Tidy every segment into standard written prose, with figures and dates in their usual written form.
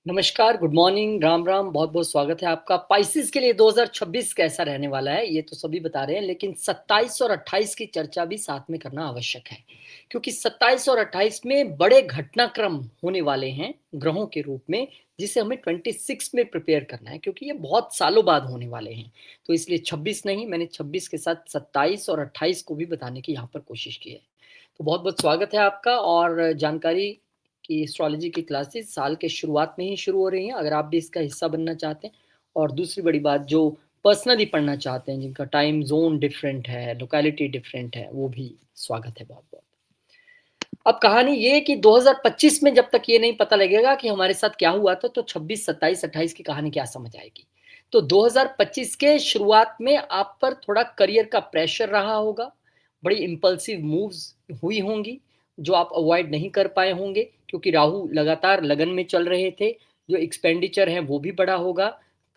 नमस्कार, good morning, Ram Ram, बहुत बहुत स्वागत है आपका। पाइसिस के लिए 2026 कैसा रहने वाला है ये तो सभी बता रहे हैं, लेकिन 27 और 28 की चर्चा भी साथ में करना आवश्यक है, क्योंकि 27 और 28 में बड़े घटनाक्रम होने वाले हैं ग्रहों के रूप में, जिसे हमें 26 में प्रिपेयर करना है, क्योंकि ये बहुत सालों बाद होने वाले हैं। तो इसलिए 26 नहीं, मैंने 26 के साथ 27 और 28 को भी बताने की यहाँ पर कोशिश की है। तो बहुत बहुत स्वागत है आपका। और जानकारी कि एस्ट्रोलॉजी की क्लासेस साल के शुरुआत में ही शुरू हो रही हैं, अगर आप भी इसका हिस्सा बनना चाहते हैं। और दूसरी बड़ी बात, जो पर्सनली पढ़ना चाहते हैं, जिनका टाइम जोन डिफरेंट है, लोकेलिटी डिफरेंट है, वो भी स्वागत है बहुत बहुत। अब कहानी ये है कि 2025 में जब तक ये नहीं पता लगेगा कि हमारे साथ क्या हुआ था, तो 26, 27, 28 की कहानी क्या समझ आएगी। तो 2025 के शुरुआत में आप पर थोड़ा करियर का प्रेशर रहा होगा, बड़ी इम्पल्सिव मूव्स हुई होंगी जो आप अवॉइड नहीं कर पाए होंगे, क्योंकि राहु लगातार लगन में चल रहे थे। जो एक्सपेंडिचर है वो भी बड़ा होगा,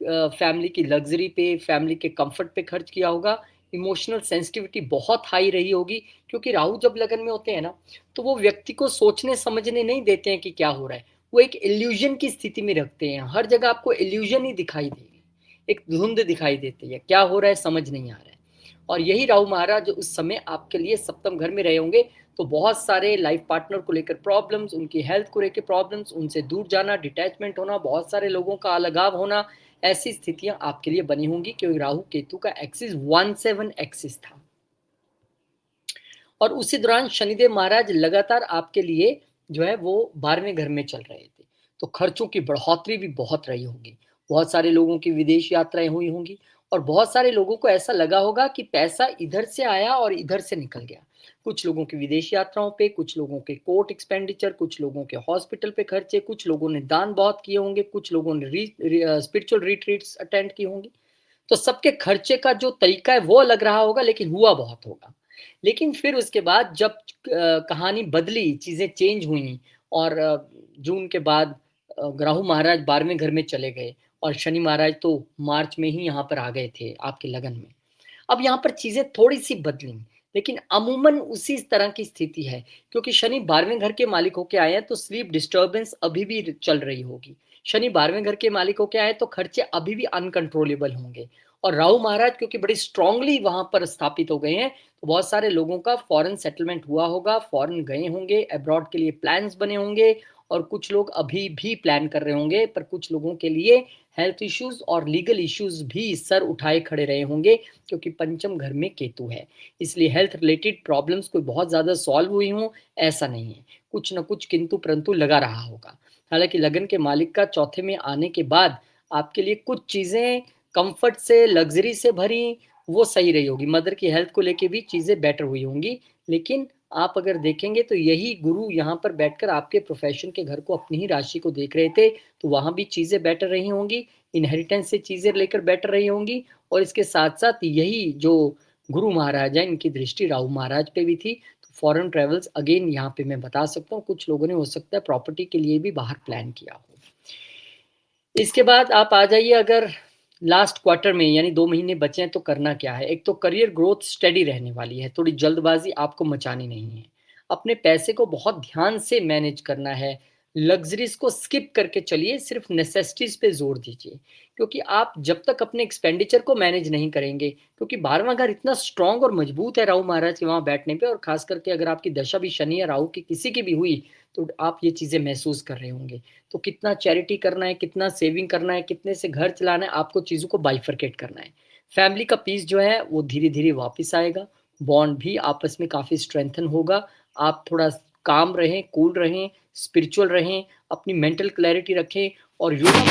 फैमिली की लग्जरी पे, फैमिली के कंफर्ट पे खर्च किया होगा। इमोशनल सेंसिटिविटी बहुत हाई रही होगी, क्योंकि राहु जब लगन में होते हैं ना, तो वो व्यक्ति को सोचने समझने नहीं देते हैं कि क्या हो रहा है। वो एक इल्यूजन की स्थिति में रखते हैं, हर जगह आपको इल्यूजन ही दिखाई देगी, एक धुंध दिखाई देती है, क्या हो रहा है समझ नहीं आ रहा है। और यही राहु महाराज उस समय आपके लिए सप्तम घर में रहे होंगे, तो बहुत सारे लाइफ पार्टनर को लेकर प्रॉब्लम्स, उनकी हेल्थ को लेकर प्रॉब्लम्स, उनसे दूर जाना, डिटैचमेंट होना, बहुत सारे लोगों का अलगाव होना, ऐसी स्थितियां आपके लिए बनी होंगी, क्योंकि राहु केतु का एक्सिस 1-7 एक्सिस था। और उसी दौरान शनिदेव महाराज लगातार आपके लिए जो है वो 12वें घर में चल रहे थे, तो खर्चों की बढ़ोतरी भी बहुत रही होगी। बहुत सारे लोगों की विदेश यात्राएं हुई होंगी, और बहुत सारे लोगों को ऐसा लगा होगा कि पैसा इधर से आया और इधर से निकल गया। कुछ लोगों की विदेश यात्राओं पे, कुछ लोगों के कोर्ट एक्सपेंडिचर, कुछ लोगों के हॉस्पिटल पे खर्चे, कुछ लोगों ने दान बहुत किए होंगे, कुछ लोगों ने स्पिरिचुअल रिट्रीट्स अटेंड की होंगी। तो सबके खर्चे का जो तरीका है वो लग रहा होगा, लेकिन हुआ बहुत होगा। लेकिन फिर उसके बाद जब कहानी बदली, चीज़ें चेंज हुई, और जून के बाद राहु महाराज 12वें घर में चले गए, और शनि महाराज तो मार्च में ही यहाँ पर आ गए थे आपके लगन में। अब यहाँ पर चीज़ें थोड़ी-सी बदली, लेकिन अमूमन उसी तरह की स्थिति है, क्योंकि शनि 12वें घर के मालिक होके आए हैं, तो स्लीप डिस्टर्बेंस अभी भी चल रही होगी। शनि 12वें घर के मालिक होके आए, तो खर्चे अभी भी अनकंट्रोलेबल होंगे। और राहु महाराज क्योंकि बड़ी स्ट्रांगली वहाँ पर स्थापित हो गए हैं, तो बहुत सारे लोगों का फॉरेन सेटलमेंट हुआ होगा, फॉरेन गए होंगे, अब्रॉड के लिए प्लान्स बने होंगे, और कुछ लोग अभी भी प्लान कर रहे होंगे, पर कुछ लोगों के लिए हेल्थ इश्यूज़ और लीगल इश्यूज़ भी सर उठाए खड़े रहे होंगे, क्योंकि पंचम घर में केतु है। इसलिए हेल्थ रिलेटेड प्रॉब्लम्स कोई बहुत ज़्यादा सॉल्व हुई हों, ऐसा नहीं है। कुछ न कुछ किंतु परंतु लगा रहा होगा। हालाँकि लगन के मालिक का चौथे में आने के बाद आपके लिए कुछ चीज़ें कम्फर्ट से, लग्ज़री से भरी, वो सही रही होगी। मदर की हेल्थ को लेके भी चीज़ें बेटर हुई होंगी। लेकिन आप अगर देखेंगे तो यही गुरु यहाँ पर बैठकर आपके प्रोफ़ेशन के घर को, अपनी ही राशि को देख रहे थे, तो वहाँ भी चीज़ें बेटर रही होंगी। इनहेरिटेंस से चीज़ें लेकर बेटर रही होंगी, और इसके साथ-साथ यही जो गुरु महाराज हैं, इनकी दृष्टि राहु महाराज पे भी थी। तो फॉरेन ट्रैवल्स अगेन यहाँ पे मैं बता सकता हूँ, कुछ लोगों ने हो सकता है प्रॉपर्टी के लिए भी बाहर प्लान किया हो। इसके बाद आप आ जाइए, अगर लास्ट क्वार्टर में यानी 2 महीने बचे हैं तो करना क्या है? एक तो करियर ग्रोथ स्टेडी रहने वाली है, थोड़ी जल्दबाज़ी आपको मचानी नहीं है। अपने पैसे को बहुत ध्यान से मैनेज करना है, लग्ज़रीज़ को स्किप करके चलिए, सिर्फ़ नेसेसिटीज़ पे ज़ोर दीजिए। क्योंकि आप जब तक अपने एक्सपेंडिचर को मैनेज नहीं करेंगे, क्योंकि 12वां घर इतना स्ट्रॉन्ग और मजबूत है राहु महाराज के वहाँ बैठने पे, और ख़ास करके अगर आपकी दशा भी शनि या राहु की किसी की भी हुई, तो आप ये चीज़ें महसूस कर रहे होंगे। तो कितना चैरिटी करना है, कितना सेविंग करना है, कितने से घर चलाना है, आपको चीज़ों को बाइफरकेट करना है। फैमिली का पीस जो है वो धीरे-धीरे वापस आएगा, बॉन्ड भी आपस में काफ़ी स्ट्रेंथन होगा। आप थोड़ा काम रहें, कूल रहें, स्पिरिचुअल रहें, अपनी मेंटल क्लैरिटी रखें, और योगा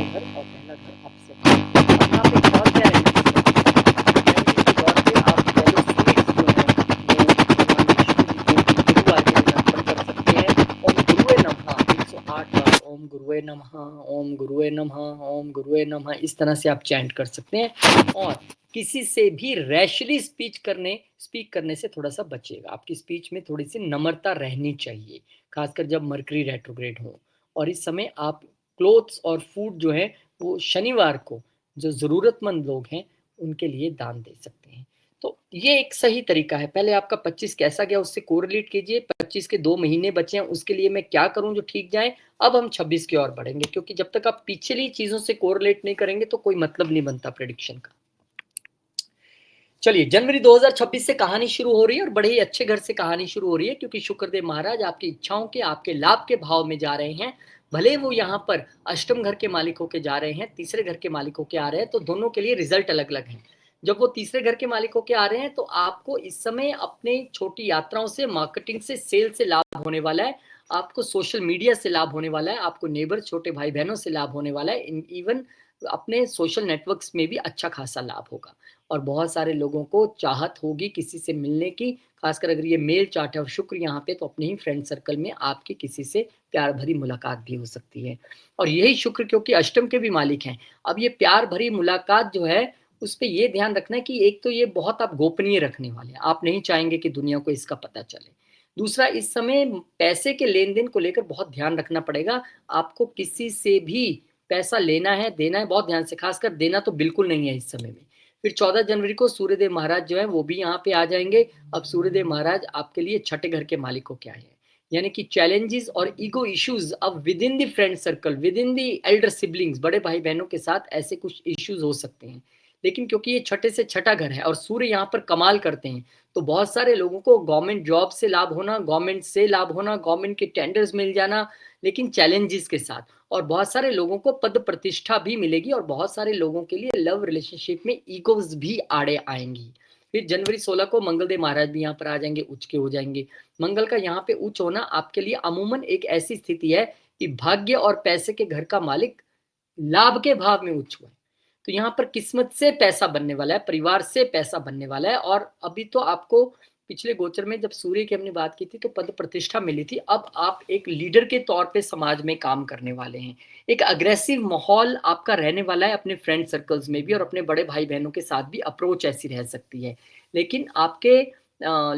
घर और पहला घर आपसे। अब यहाँ पे और क्या रहना चाहिए? गर्मी के दौर पे आप फॉलो स्वीट्स जो हैं, वो भगवान विष्णु जी को अर्पण कर सकते हैं। ओम गुरुवे नमः 108 बार ओम गुरुवे नमः, ओम गुरुवे नमः, ओम गुरुवे नमः, इस तरह से आप चैंट कर सकते हैं। और किसी से भी रैशली स्पीक करने से थोड़ा सा बचिएगा। आपकी स्पीच में थोड़ी सी नम्रता रहनी चाहिए, खासकर जब मरकरी रेट्रोग्रेड हो। और इस समय आप क्लोथ्स और फूड जो है वो शनिवार को जो ज़रूरतमंद लोग हैं उनके लिए दान दे सकते हैं। तो ये एक सही तरीका है। पहले आपका 25 कैसा गया उससे कोरिलेट कीजिए, 25 के 2 महीने बचे हैं उसके लिए मैं क्या करूँ जो ठीक जाए, अब हम 26 की ओर बढ़ेंगे क्योंकि जब तक आप पिछली चीज़ों से कोरिलेट नहीं करेंगे तो कोई मतलब नहीं बनता प्रेडिक्शन का। चलिए जनवरी 2026 से कहानी शुरू हो रही है और बड़े ही अच्छे घर से कहानी शुरू हो रही है क्योंकि शुक्रदेव महाराज आपकी इच्छाओं के, आपके लाभ के भाव में जा रहे हैं। भले वो यहाँ पर अष्टम घर के मालिक होके जा रहे हैं, तीसरे घर के मालिक होके आ रहे हैं, तो दोनों के लिए रिजल्ट अलग-अलग हैं। जब वो तीसरे घर के मालिक होके आ रहे हैं तो आपको इस समय अपने छोटी यात्राओं से, मार्केटिंग से, सेल से लाभ होने वाला है। आपको सोशल मीडिया से लाभ होने वाला है, आपको नेबर, छोटे भाई-बहनों से लाभ होने वाला है। इवन अपने सोशल नेटवर्क्स में भी अच्छा खासा लाभ होगा। और बहुत सारे लोगों को चाहत होगी किसी से मिलने की, खासकर अगर ये मेल चार्ट है और शुक्र यहाँ पे तो अपने ही फ्रेंड सर्कल में आपकी किसी से प्यार भरी मुलाकात भी हो सकती है। और यही शुक्र क्योंकि अष्टम के भी मालिक हैं, अब ये प्यार भरी मुलाकात जो है उस पे ये ध्यान रखना है कि एक तो ये बहुत आप गोपनीय रखने वाले हैं, आप नहीं चाहेंगे कि दुनिया को इसका पता चले। दूसरा, इस समय पैसे के लेन-देन को लेकर बहुत ध्यान रखना पड़ेगा, आपको किसी से भी पैसा लेना है, देना है, बहुत ध्यान से, खासकर देना तो बिल्कुल नहीं है इस समय में। फिर 14 जनवरी को सूर्यदेव महाराज जो हैं वो भी यहाँ पे आ जाएँगे। अब सूर्यदेव महाराज आपके लिए छठे घर के मालिक होके आए हैं। यानी कि चैलेंजेज़ और ईगो इश्यूज़ अब within the friend circle, within the Elder siblings, बड़े भाई-बहनों के साथ ऐसे कुछ इश्यूज़ हो सकते हैं। लेकिन क्योंकि ये छठे से छठा घर है और सूर्य यहाँ पर कमाल करते हैं, तो बहुत सारे लोगों को गवर्नमेंट जॉब से लाभ होना, गवर्नमेंट से लाभ होना, गवर्नमेंट के टेंडर्स मिल जाना, लेकिन चैलेंजेज़ के साथ। और बहुत सारे लोगों को पद प्रतिष्ठा भी मिलेगी और बहुत सारे लोगों के लिए लव रिलेशनशिप में ईगोज़ भी आड़े आएँगी। फिर जनवरी 16 को मंगलदेव महाराज भी यहाँ पर आ जाएँगे, उच्च के हो जाएँगे। मंगल का यहाँ पे उच्च होना आपके लिए अमूमन एक ऐसी स्थिति है कि भाग्य और पैसे के घर का मालिक लाभ के भाव में उच्च हुआ है। तो यहाँ पर किस्मत से पैसा बनने वाला है, परिवार से पैसा बनने वाला है और अभी तो आपको पिछले गोचर में जब सूर्य की हमने बात की थी तो पद प्रतिष्ठा मिली थी। अब आप एक लीडर के तौर पे समाज में काम करने वाले हैं। एक अग्रेसिव माहौल आपका रहने वाला है अपने फ्रेंड सर्कल्स में भी और अपने बड़े भाई-बहनों के साथ भी अप्रोच ऐसी रह सकती है। लेकिन आपके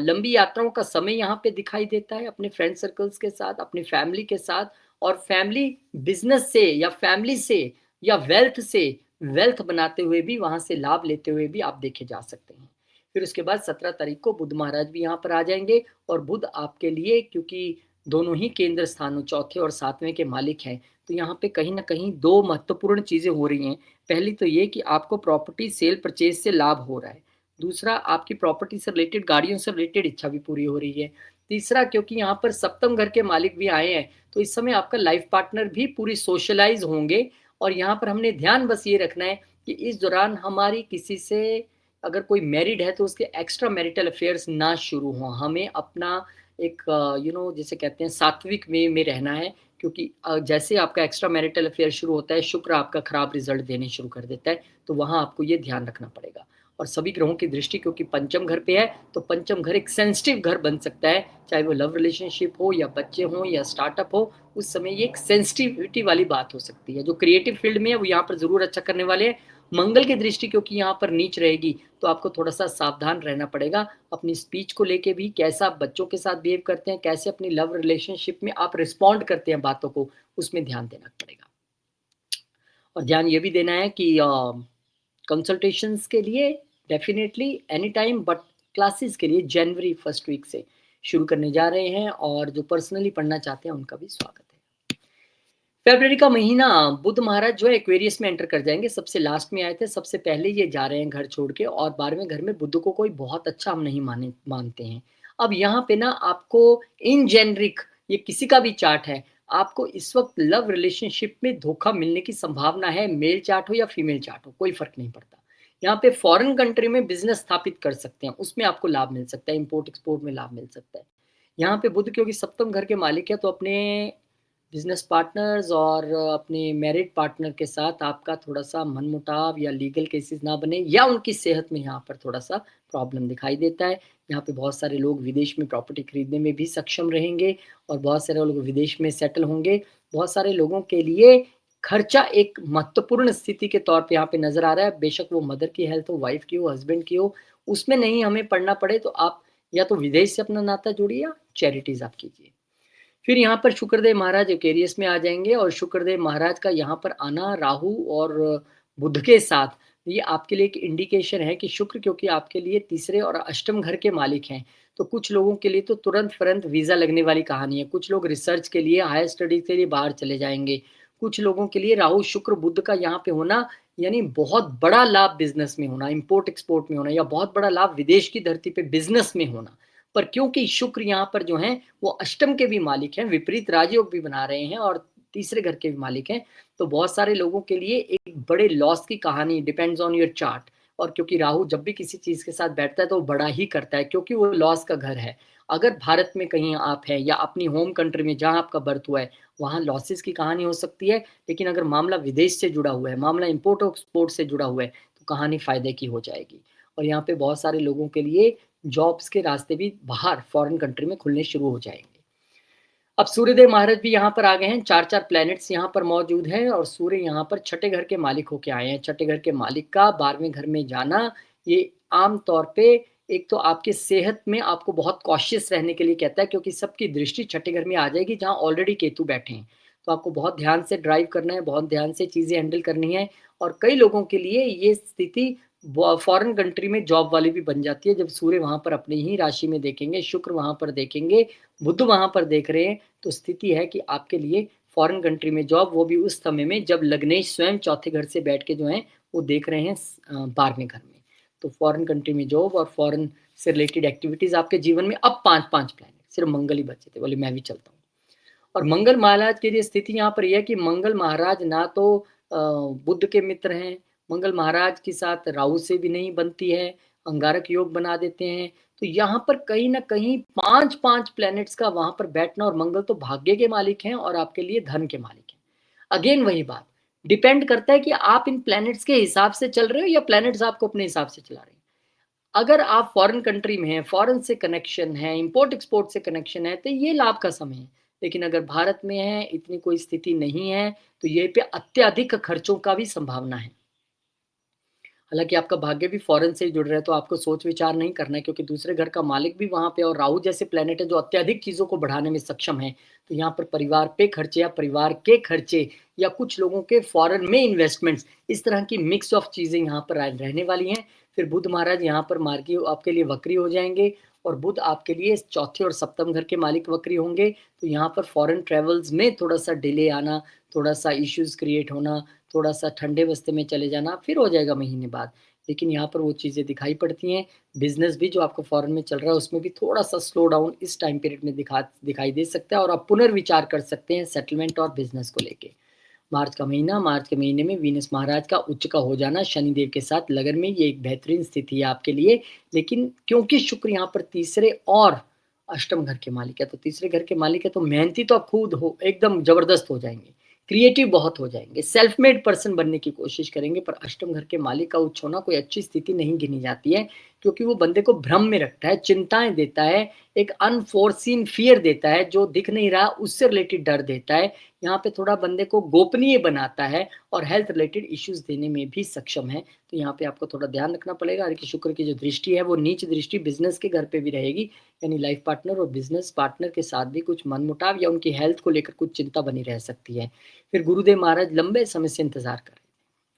लंबी यात्राओं का समय यहाँ पे दिखाई देता है अपने फ्रेंड सर्कल्स के साथ, अपनी फैमिली के साथ और फैमिली बिज़नेस से या फैमिली से या वेल्थ से वेल्थ बनाते हुए भी वहाँ से लाभ लेते हुए भी आप देखे जा सकते हैं। फिर उसके बाद 17 तारीख को बुध महाराज भी यहाँ पर आ जाएँगे और बुध आपके लिए क्योंकि दोनों ही केंद्र स्थानों चौथे और सातवें के मालिक हैं, तो यहाँ पे कहीं न कहीं 2 महत्वपूर्ण चीज़ें हो रही हैं। पहली तो ये कि आपको प्रॉपर्टी सेल परचेज़ से लाभ हो रहा है। दूसरा, आपकी प्रॉपर्टी से रिलेटेड, गाड़ियों से रिलेटेड इच्छा भी पूरी हो रही है। तीसरा, क्योंकि यहाँ पर सप्तम घर के मालिक भी आए हैं, तो इस समय आपका लाइफ पार्टनर भी पूरी सोशलाइज़ होंगे और यहाँ पर हमने ध्यान बस ये रखना है कि इस दौरान हमारी किसी से अगर कोई मैरिड है तो उसके एक्स्ट्रा मैरिटल अफेयर्स ना शुरू हों। हमें अपना एक जिसे कहते हैं सात्विक वे में रहना है क्योंकि जैसे आपका एक्स्ट्रा मैरिटल अफेयर शुरू होता है, शुक्र आपका खराब रिज़ल्ट देने शुरू कर देता है, तो वहाँ आपको ये ध्यान रखना पड़ेगा। और सभी ग्रहों की दृष्टि क्योंकि पंचम घर पे है, तो पंचम घर एक सेंसिटिव घर बन सकता है, चाहे वो लव रिलेशनशिप हो या बच्चे हों या स्टार्टअप हो, उस समय ये एक सेंसिटिविटी वाली बात हो सकती है। जो क्रिएटिव फील्ड में है वो यहाँ पर ज़रूर अच्छा करने वाले हैं। मंगल की दृष्टि क्योंकि यहाँ पर नीच रहेगी, तो आपको थोड़ा-सा सावधान रहना पड़ेगा। अपनी स्पीच को लेके भी, कैसा आप बच्चों के साथ बिहेव करते हैं, कैसे अपनी लव रिलेशनशिप में आप रिस्पॉन्ड करते हैं बातों को, उसमें ध्यान देना पड़ेगा। और ध्यान ये भी देना है कि कंसल्टेशंस के लिए definitely any time but classes के लिए जनवरी फर्स्ट वीक से शुरू करने जा रहे हैं और जो पर्सनली पढ़ना चाहते हैं उनका भी स्वागत है। फ़रवरी का महीना बुध महाराज जो है एक्वेरियस में एंटर कर जाएँगे, सबसे लास्ट में आए थे, सबसे पहले ये जा रहे हैं घर छोड़ के और 12वें घर में बुध को कोई बहुत अच्छा हम नहीं मानते हैं। अब यहाँ पे ना आपको इन जेनेरिक ये किसी का भी चार्ट है, आपको इस वक़्त लव रिलेशनशिप में धोखा मिलने की संभावना है, मेल चार्ट हो या फीमेल चार्ट हो, कोई फ़र्क नहीं पड़ता। यहाँ पे फ़ॉरेन कंट्री में बिज़नेस स्थापित कर सकते हैं, उसमें आपको लाभ मिल सकता है, इम्पोर्ट-एक्सपोर्ट में लाभ मिल सकता है। यहाँ पे बुध क्योंकि सप्तम घर के मालिक है तो अपने बिज़नेस पार्टनर्स और अपने मैरिड पार्टनर के साथ आपका थोड़ा-सा मनमुटाव या लीगल केसेस ना बने या उनकी सेहत में यहाँ पर थोड़ा-सा प्रॉब्लम दिखाई देता है। यहाँ पे बहुत सारे लोग विदेश में प्रॉपर्टी खरीदने में भी सक्षम रहेंगे और बहुत सारे लोग विदेश में सेटल होंगे। बहुत सारे लोगों के लिए खर्चा एक महत्वपूर्ण स्थिति के तौर पे यहाँ पे नज़र आ रहा है। बेशक वो मदर की हेल्थ हो, वाइफ़ की हो, हस्बैंड की हो, उसमें नहीं हमें पड़ना पड़े तो आप या तो विदेश से अपना नाता जोड़िए या चैरिटीज़ आप कीजिए। फिर यहाँ पर शुक्रदेव महाराज एक्वेरियस में आ जाएँगे और शुक्रदेव महाराज का यहाँ पर आना राहु और बुध के साथ ये आपके लिए एक इंडिकेशन है कि शुक्र क्योंकि आपके लिए तीसरे और अष्टम घर के मालिक हैं, तो कुछ लोगों के लिए तो तुरंत वीज़ा लगने वाली कहानी है। कुछ लोग रिसर्च के लिए, हायर स्टडीज़ के लिए बाहर चले जाएँगे। कुछ लोगों के लिए राहु, शुक्र, बुध का यहाँ पे होना यानी बहुत बड़ा लाभ बिज़नेस में होना, इम्पोर्ट-एक्सपोर्ट में होना या बहुत बड़ा लाभ विदेश की धरती पे बिज़नेस में होना। पर क्योंकि शुक्र यहाँ पर जो हैं, वो अष्टम के भी मालिक हैं, विपरीत राजयोग भी बना रहे हैं और तीसरे घर के भी मालिक हैं, तो बहुत सारे लोगों के लिए एक बड़े लॉस की कहानी डिपेंड्स ऑन योर चार्ट। और क्योंकि राहु जब भी किसी चीज़ के साथ बैठता है तो वो बड़ा ही करता है क्योंकि वो लॉस का घर है। अगर भारत में कहीं आप हैं या अपनी होम कंट्री में जहाँ आपका बर्थ हुआ है, वहाँ लॉसेस की कहानी हो सकती है, लेकिन अगर मामला विदेश से जुड़ा हुआ है, मामला इम्पोर्ट और एक्सपोर्ट से जुड़ा हुआ है, तो कहानी फ़ायदे की हो जाएगी। और यहाँ पे बहुत सारे लोगों के लिए जॉब्स के रास्ते भी बाहर फॉरेन कंट्री में खुलने शुरू हो जाएँगे। अब सूर्यदेव महाराज भी यहाँ पर आ गए हैं, 4-4 प्लैनेट्स यहाँ पर मौजूद हैं और सूर्य यहाँ पर छठे घर के मालिक होके आए हैं। छठे घर के मालिक का 12वें घर में जाना, ये आम तौर पे एक तो आपकी सेहत में आपको बहुत कॉशियस रहने के लिए कहता है क्योंकि सबकी दृष्टि छठे घर में आ जाएगी जहाँ ऑलरेडी केतु बैठे हैं। तो आपको बहुत ध्यान से ड्राइव करना है, बहुत ध्यान से चीज़ें हैंडल करनी है और कई लोगों के लिए ये स्थिति फॉरेन कंट्री में जॉब वाली भी बन जाती है जब सूर्य वहाँ पर अपनी ही राशि में देखेंगे, शुक्र वहाँ पर देखेंगे, बुध वहाँ पर देख रहे हैं, तो स्थिति है कि आपके लिए फॉरेन कंट्री में जॉब, वो भी उस समय में जब लग्नेश स्वयं चौथे घर से बैठ के जो है वो देख रहे हैं 12वें घर में। तो फॉरेन कंट्री में जॉब और फॉरेन से रिलेटेड एक्टिविटीज़ आपके जीवन में अब 5-5 प्लैनेट, सिर्फ मंगल ही बचे थे, बोले मैं भी चलता हूँ। और मंगल महाराज की ये स्थिति यहाँ पर ये है कि मंगल महाराज ना तो बुध के मित्र हैं, मंगल महाराज के साथ राहु से भी नहीं बनती है, अंगारक योग बना देते हैं। तो यहाँ पर कहीं न कहीं 5-5 प्लैनेट्स का वहाँ पर बैठना और मंगल तो भाग्य के मालिक हैं और आपके लिए धन के मालिक हैं। अगेन वही बात, डिपेंड करता है कि आप इन प्लैनेट्स के हिसाब से चल रहे हो या प्लैनेट्स आपको अपने हिसाब से चला रहे हैं। अगर आप फॉरेन कंट्री में हैं, फॉरेन से कनेक्शन है, इम्पोर्ट एक्सपोर्ट से कनेक्शन है, तो ये लाभ का समय है। लेकिन अगर भारत में है, इतनी कोई स्थिति नहीं है, तो ये पे अत्यधिक खर्चों का भी संभावना है। हालाँकि आपका भाग्य भी फॉरेन से ही जुड़ रहा है, तो आपको सोच-विचार नहीं करना है क्योंकि दूसरे घर का मालिक भी वहाँ पे और राहु जैसे प्लैनेट है जो अत्यधिक चीज़ों को बढ़ाने में सक्षम है। तो यहाँ पर परिवार पे खर्चे या परिवार के खर्चे या कुछ लोगों के फॉरेन में इन्वेस्टमेंट्स, इस तरह की मिक्स ऑफ चीज़ें यहाँ पर रहने वाली हैं। फिर बुध महाराज यहाँ पर मार्गी आपके लिए वक्री हो जाएँगे और बुध आपके लिए चौथे और सप्तम घर के मालिक वक्री होंगे। तो यहाँ पर फॉरेन ट्रैवल्स में थोड़ा-सा डिले आना, थोड़ा-सा इश्यूज़ क्रिएट होना, थोड़ा-सा ठंडे बस्ते में चले जाना, फिर हो जाएगा महीने बाद। लेकिन यहाँ पर वो चीज़ें दिखाई पड़ती हैं। बिज़नेस भी जो आपका फ़ॉरेन में चल रहा है, उसमें भी थोड़ा-सा स्लो डाउन इस टाइम पीरियड में दिखाई दे सकता है और आप पुनर्विचार कर सकते हैं सेटलमेंट और बिज़नेस को लेके। मार्च का महीना, मार्च के महीने में वीनस महाराज का उच्च का हो जाना शनिदेव के साथ लगन में, ये एक बेहतरीन स्थिति है आपके लिए। लेकिन क्योंकि शुक्र यहाँ पर तीसरे और अष्टम घर के मालिक है, तो तीसरे घर के मालिक है तो मेहनती तो आप खुद हो एकदम ज़बरदस्त हो जाएँगे। क्रिएटिव बहुत हो जाएँगे, सेल्फ मेड पर्सन बनने की कोशिश करेंगे, पर अष्टम घर के मालिक का उच्च होना कोई अच्छी स्थिति नहीं गिनी जाती है, क्योंकि वो बंदे को भ्रम में रखता है, चिंताएँ देता है, एक अनफोर्सीन फ़ियर देता है, जो दिख नहीं रहा उससे रिलेटेड डर देता है। यहाँ पे थोड़ा बंदे को गोपनीय बनाता है और हेल्थ रिलेटेड इश्यूज़ देने में भी सक्षम है। तो यहाँ पे आपको थोड़ा ध्यान रखना पड़ेगा। हालाँकि शुक्र की जो दृष्टि है वो नीच दृष्टि बिज़नेस के घर पे भी रहेगी, यानी लाइफ़ पार्टनर और बिज़नेस पार्टनर के साथ भी कुछ मनमुटाव या उनकी हेल्थ को लेकर कुछ चिंता बनी रह सकती है। फिर गुरुदेव महाराज लंबे समय से इंतज़ार कर रहे थे,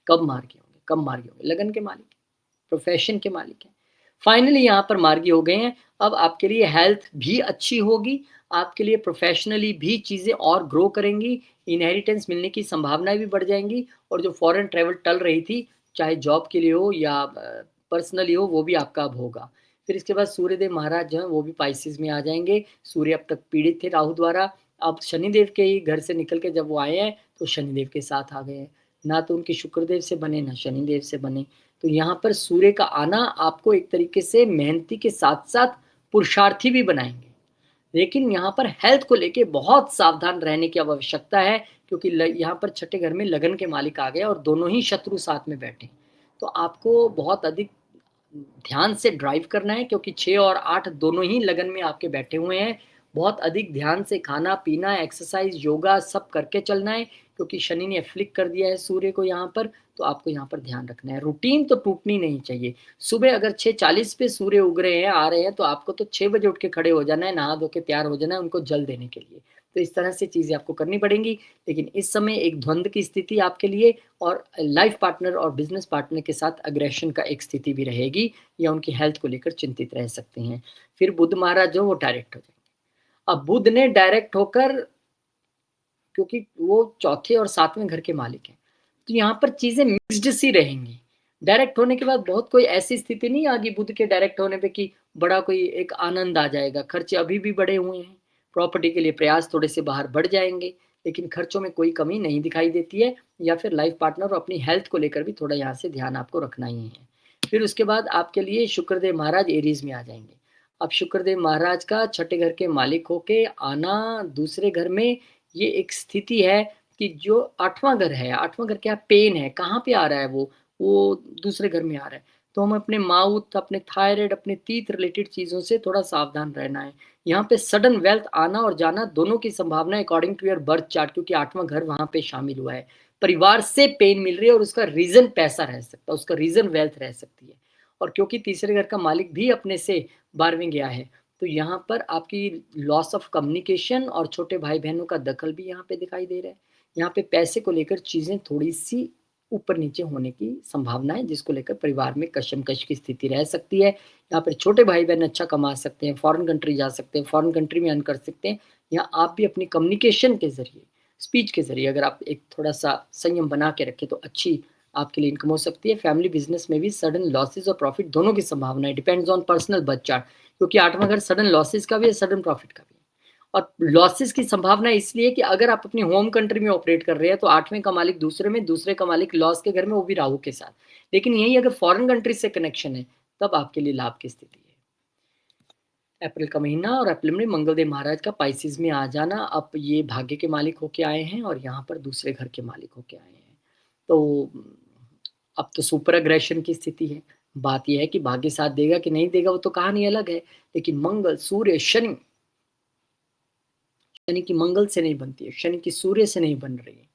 कब मार्गी होंगे, कब मार्गी होंगे? लगन के मालिक हैं, प्रोफ़ेशन के मालिक हैं। फाइनली यहाँ पर मार्गी हो गए हैं। अब आपके लिए हेल्थ भी अच्छी होगी, आपके लिए प्रोफ़ेशनली भी चीज़ें और ग्रो करेंगी, इनहेरिटेंस मिलने की संभावनाएँ भी बढ़ जाएँगी और जो फ़ॉरेन ट्रैवल टल रही थी, चाहे जॉब के लिए हो या पर्सनली हो, वो भी आपका अब होगा। फिर इसके बाद सूर्यदेव महाराज जो हैं, वो भी पाइसेज़ में आ जाएँगे। सूर्य अब तक पीड़ित थे राहु द्वारा, अब शनिदेव के ही घर से निकल के जब वो आए हैं, तो शनिदेव के साथ आ गए हैं। ना तो उनके शुक्रदेव से बने, ना शनिदेव से बने। तो यहाँ पर सूर्य का आना आपको एक तरीके से मेहनती के साथ-साथ पुरुषार्थी भी बनाएँगे। लेकिन यहाँ पर हेल्थ को लेके बहुत सावधान रहने की अब आवश्यकता है क्योंकि यहाँ पर छठे घर में लगन के मालिक आ गए और दोनों ही शत्रु साथ में बैठे। तो आपको बहुत अधिक ध्यान से ड्राइव करना है क्योंकि 6 और 8 दोनों ही लगन में आपके बैठे हुए हैं। बहुत अधिक ध्यान से खाना-पीना, एक्सरसाइज़, योगा सब करके चलना है क्योंकि शनि ने एफ़्लिक्ट कर दिया है सूर्य को यहाँ पर, तो आपको यहाँ पर ध्यान रखना है। रूटीन तो टूटनी नहीं चाहिए। सुबह अगर 6:40 पे सूर्य उग रहे हैं, आ रहे हैं, तो आपको तो 6 बजे उठ के खड़े हो जाना है, नहा धो के तैयार हो जाना है उनको जल देने के लिए। तो इस तरह से चीज़ें आपको करनी पड़ेंगी, लेकिन इस समय एक द्वंद की स्थिति आपके लिए और लाइफ पार्टनर और बिज़नेस पार्टनर के साथ अग्रेशन का एक स्थिति भी रहेगी या उनकी हेल्थ को लेकर चिंतित रह सकते हैं। फिर बुध महाराज जो वो डायरेक्ट हो जाएँगे। अब बुध ने डायरेक्ट होकर क्योंकि वो चौथे और 7वें घर के मालिक हैं, तो यहाँ पर चीज़ें मिक्स्ड सी रहेंगी। डायरेक्ट होने के बाद बहुत कोई ऐसी स्थिति नहीं आ गई बुध के डायरेक्ट होने पे कि बड़ा कोई एक आनंद आ जाएगा, खर्चे अभी भी बढ़े हुए हैं, प्रॉपर्टी के लिए प्रयास थोड़े से बाहर बढ़ जाएँगे, लेकिन खर्चों में कोई कमी नहीं दिखाई देती है या फिर लाइफ पार्टनर और अपनी हेल्थ को लेकर भी थोड़ा यहाँ से ध्यान आपको रखना ही है। फिर उसके बाद आपके लिए शुक्रदेव महाराज एरीज़ में आ जाएँगे। अब शुक्रदेव महाराज का छठे घर के मालिक होके आना दूसरे घर में ये एक स्थिति है कि जो 8वां घर है, 8वां घर क्या पेन है, कहाँ पे आ रहा है वो दूसरे घर में आ रहा है। तो हम अपने माउथ, अपने थायराइड, अपने तीत रिलेटेड चीज़ों से थोड़ा सावधान रहना है। यहाँ पे सडन वेल्थ आना और जाना दोनों की संभावना है according to your birth chart क्योंकि 8वां घर वहाँ पे शामिल हुआ है। परिवार से पेन मिल रही है और उसका रीज़न पैसा रह सकता है, उसका रीज़न वेल्थ रह सकती है। और क्योंकि तीसरे घर का मालिक भी अपने से 12वें गया है, तो यहाँ पर आपकी लॉस ऑफ कम्युनिकेशन और छोटे भाई-बहनों का दखल भी यहाँ पे दिखाई दे रहा है। यहाँ पे पैसे को लेकर चीज़ें थोड़ी-सी ऊपर-नीचे होने की संभावना है, जिसको लेकर परिवार में कशमकश की स्थिति रह सकती है। यहाँ पर छोटे भाई-बहन अच्छा कमा सकते हैं, फॉरेन कंट्री जा सकते हैं, फॉरेन कंट्री में अर्न कर सकते हैं। या आप भी अपनी कम्युनिकेशन के ज़रिए, स्पीच के ज़रिए अगर आप एक थोड़ा-सा संयम बना के रखें, तो अच्छी आपके लिए इनकम हो सकती है। फैमिली बिज़नेस में भी सडन लॉसेस और प्रॉफिट दोनों की संभावना है, depends on personal birth chart क्योंकि 8वां घर सडन लॉसेस का भी है, सडन प्रॉफिट का भी है। और लॉसेस की संभावना इसलिए कि अगर आप अपनी होम कंट्री में ऑपरेट कर रहे हैं, तो 8वें का मालिक दूसरे में, दूसरे का मालिक लॉस के घर में, वो भी राहु के साथ। लेकिन यही अगर फॉरेन कंट्री से कनेक्शन है, तब आपके लिए लाभ की स्थिति है। अप्रैल का महीना और अप्रैल में मंगलदेव महाराज का पाइसेस में आ जाना, अब ये भाग्य के मालिक होके आए हैं और यहाँ पर दूसरे घर के मालिक होके आए हैं। तो अब तो सुपर एग्रेशन की स्थिति है। बात ये है कि भाग्य साथ देगा कि नहीं देगा वो तो कहानी अलग है। लेकिन मंगल, सूर्य, शनि, शनि की मंगल से नहीं बनती है, शनि की सूर्य से नहीं बन रही है।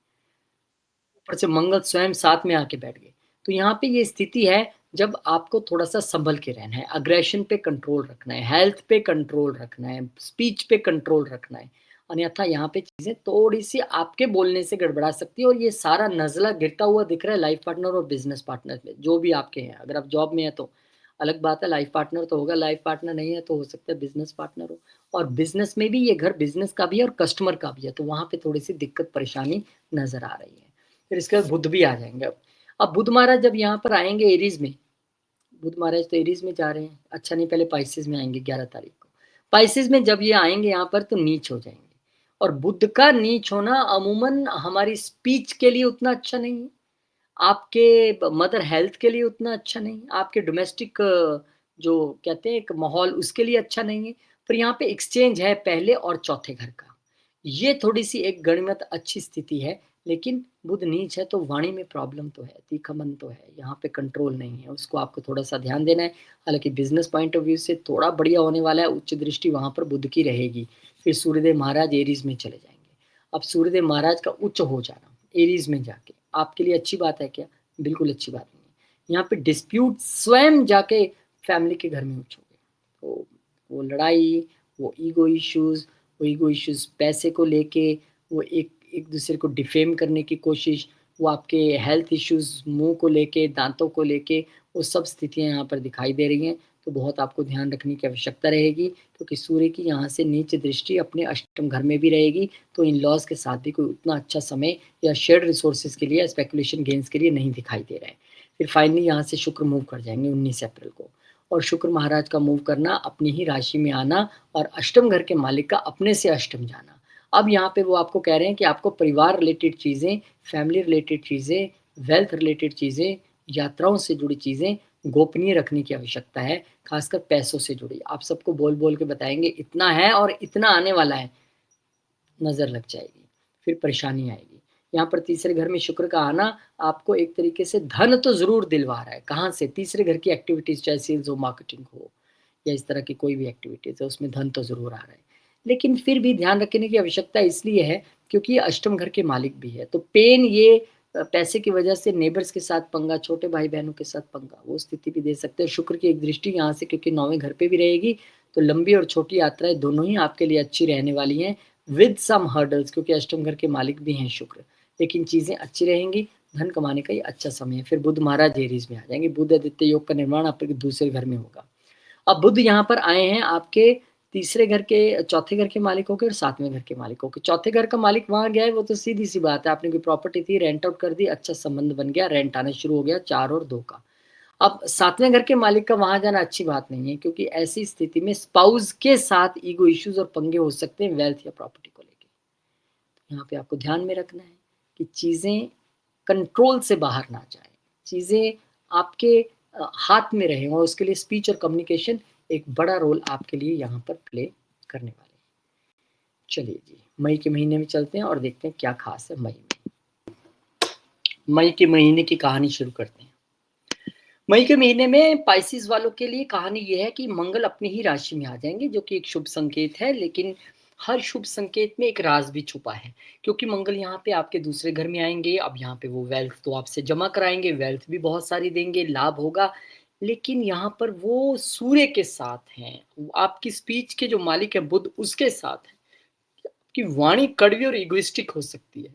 ऊपर से मंगल स्वयं साथ में आके बैठ गए। तो यहाँ पे ये स्थिति है जब आपको थोड़ा-सा सँभल के रहना है, अग्रेशन पे कंट्रोल रखना है, हेल्थ पे कंट्रोल रखना है, स्पीच पे कंट्रोल रखना है। अन्यथा यहाँ पे चीज़ें थोड़ी-सी आपके बोलने से गड़बड़ा सकती है और ये सारा नज़ला गिरता हुआ दिख रहा है लाइफ़ पार्टनर और बिज़नेस पार्टनर पे, जो भी आपके हैं। अगर आप जॉब में हैं तो अलग बात है, लाइफ़ पार्टनर तो होगा, लाइफ़ पार्टनर नहीं है तो हो सकता है बिज़नेस पार्टनर हो। और बिज़नेस में भी ये घर बिज़नेस का भी है और कस्टमर का भी है, तो वहाँ पे थोड़ी-सी दिक्कत परेशानी नज़र आ रही है। फिर इसके बाद बुध भी आ जाएँगे अब। अब बुध महाराज जब यहाँ पर आएँगे एरीज़ में, बुध महाराज तो एरीज़ में जा रहे हैं, अच्छा नहीं पहले पाइसेज़ में आएँगे 11 तारीख को। पाइसेज़ में जब ये आएँगे यहाँ पर तो नीच हो जाएँगे और बुध का नीच होना अमूमन हमारी स्पीच के लिए उतना अच्छा नहीं है, आपके मदर हेल्थ के लिए उतना अच्छा नहीं, आपके डोमेस्टिक जो कहते हैं एक माहौल उसके लिए अच्छा नहीं है, पर यहाँ पे एक्सचेंज है पहले और चौथे घर का। ये थोड़ी-सी एक गणिमत अच्छी स्थिति है, लेकिन बुध नीच है तो वाणी में प्रॉब्लम तो है, तीखापन तो है, यहाँ पे कंट्रोल नहीं है, उसको आपको थोड़ा-सा ध्यान देना है। हालाँकि बिज़नेस पॉइंट ऑफ व्यू से थोड़ा बढ़िया होने वाला है, उच्च दृष्टि वहाँ पर बुध की रहेगी। फिर सूर्यदेव महाराज एरीज़ में चले जाएँगे। अब सूर्यदेव महाराज का उच्च हो जाना, एरीज़ में जाके, आपके लिए अच्छी बात है क्या? बिल्कुल अच्छी बात नहीं है। यहाँ पे डिस्प्यूट स्वयं जाके फैमिली के घर में उच्च हो गए। तो वो लड़ाई, वो ईगो इश्यूज़ पैसे को लेके, वो एक एक दूसरे को डिफेम करने की कोशिश, वो आपके हेल्थ इश्यूज़ मुँह को लेके, दाँतों को लेके, वो सब स्थितियाँ यहाँ पर दिखाई दे रही हैं। तो बहुत आपको ध्यान रखने की आवश्यकता रहेगी क्योंकि सूर्य की यहाँ से नीच दृष्टि अपने अष्टम घर में भी रहेगी, तो इन-लॉज़ के साथ भी कोई उतना अच्छा समय या शेयर्ड रिसोर्सेज़ के लिए या स्पेकुलेशन गेन्स के लिए नहीं दिखाई दे रहा है। फिर फाइनली यहाँ से शुक्र मूव कर जाएँगे 19 अप्रैल को और शुक्र महाराज का मूव करना, अपनी ही राशि में आना और अष्टम घर के मालिक का अपने से अष्टम जाना। अब यहाँ पे वो आपको कह रहे हैं कि आपको परिवार रिलेटेड चीज़ें, फैमिली रिलेटेड चीज़ें, वेल्थ रिलेटेड चीज़ें, यात्राओं से जुड़ी चीज़ें गोपनीय रखने की आवश्यकता है, खासकर पैसों से जुड़ी। आप सबको बोल-बोल के बताएँगे इतना है और इतना आने वाला है, नज़र लग जाएगी, फिर परेशानी आएगी। यहाँ पर तीसरे घर में शुक्र का आना आपको एक तरीके से धन तो ज़रूर दिलवा रहा है, कहाँ से? तीसरे घर की एक्टिविटीज़ चाहे सेल्स हो, मार्केटिंग हो या इस तरह की कोई भी एक्टिविटीज़ है, उसमें धन तो ज़रूर आ रहा है। लेकिन फिर भी ध्यान रखने की आवश्यकता इसलिए है क्योंकि ये अष्टम घर के मालिक भी है, तो पेन ये पैसे की वजह से नेबर्स के साथ पंगा, छोटे भाई-बहनों के साथ पंगा, वो स्थिति भी दे सकते हैं। शुक्र की एक दृष्टि यहाँ से क्योंकि 9वें घर पे भी रहेगी, तो लंबी और छोटी यात्राएँ दोनों ही आपके लिए अच्छी रहने वाली हैं। विद सम हर्डल्स, क्योंकि अष्टम घर के मालिक भी हैं शुक्र, लेकिन चीज़ें अच्छी रहेंगी, धन कमाने का ये अच्छा समय है। फिर बुध महाराज एरीज में आ जाएंगे, बुध आदित्य योग का निर्माण आपके दूसरे घर में होगा। अब बुध यहाँ पर आए हैं आपके तीसरे घर के, चौथे घर के मालिक होके और सातवें घर के मालिक होके। चौथे घर का मालिक वहां गया है, वो तो सीधी सी बात है, आपने कोई प्रॉपर्टी थी रेंट आउट कर दी, अच्छा संबंध बन गया, रेंट आना शुरू हो गया 4 और 2 का। अब सातवें घर के मालिक का वहां जाना अच्छी बात नहीं है, क्योंकि ऐसी स्थिति में स्पाउस के साथ ईगो इश्यूज और पंगे हो सकते हैं वेल्थ या प्रॉपर्टी को लेके। यहाँ पे आपको ध्यान में रखना है कि चीजें कंट्रोल से बाहर ना जाए, चीजें आपके हाथ में रहें, और उसके लिए स्पीच और कम्युनिकेशन एक बड़ा रोल आपके लिए यहाँ पर प्ले करने वाले हैं। चलिए जी, मई के महीने में चलते हैं और देखते हैं क्या खास है मई में। मई के महीने की कहानी शुरू करते हैं। मई के महीने में पाइसिस वालों के लिए कहानी ये है कि मंगल अपनी ही राशि में आ जाएंगे, जो कि एक शुभ संकेत है, लेकिन हर शुभ संकेत में एक राज भी छुपा है, क्योंकि मंगल यहाँ पे आपके दूसरे घर में आएंगे। अब यहाँ पे वो वेल्थ तो आपसे जमा कराएंगे, वेल्थ भी बहुत सारी देंगे, लाभ होगा, लेकिन यहाँ पर वो सूर्य के साथ हैं, आपकी स्पीच के जो मालिक है बुध उसके साथ है। आपकी वाणी कड़वी और इगोइस्टिक हो सकती है,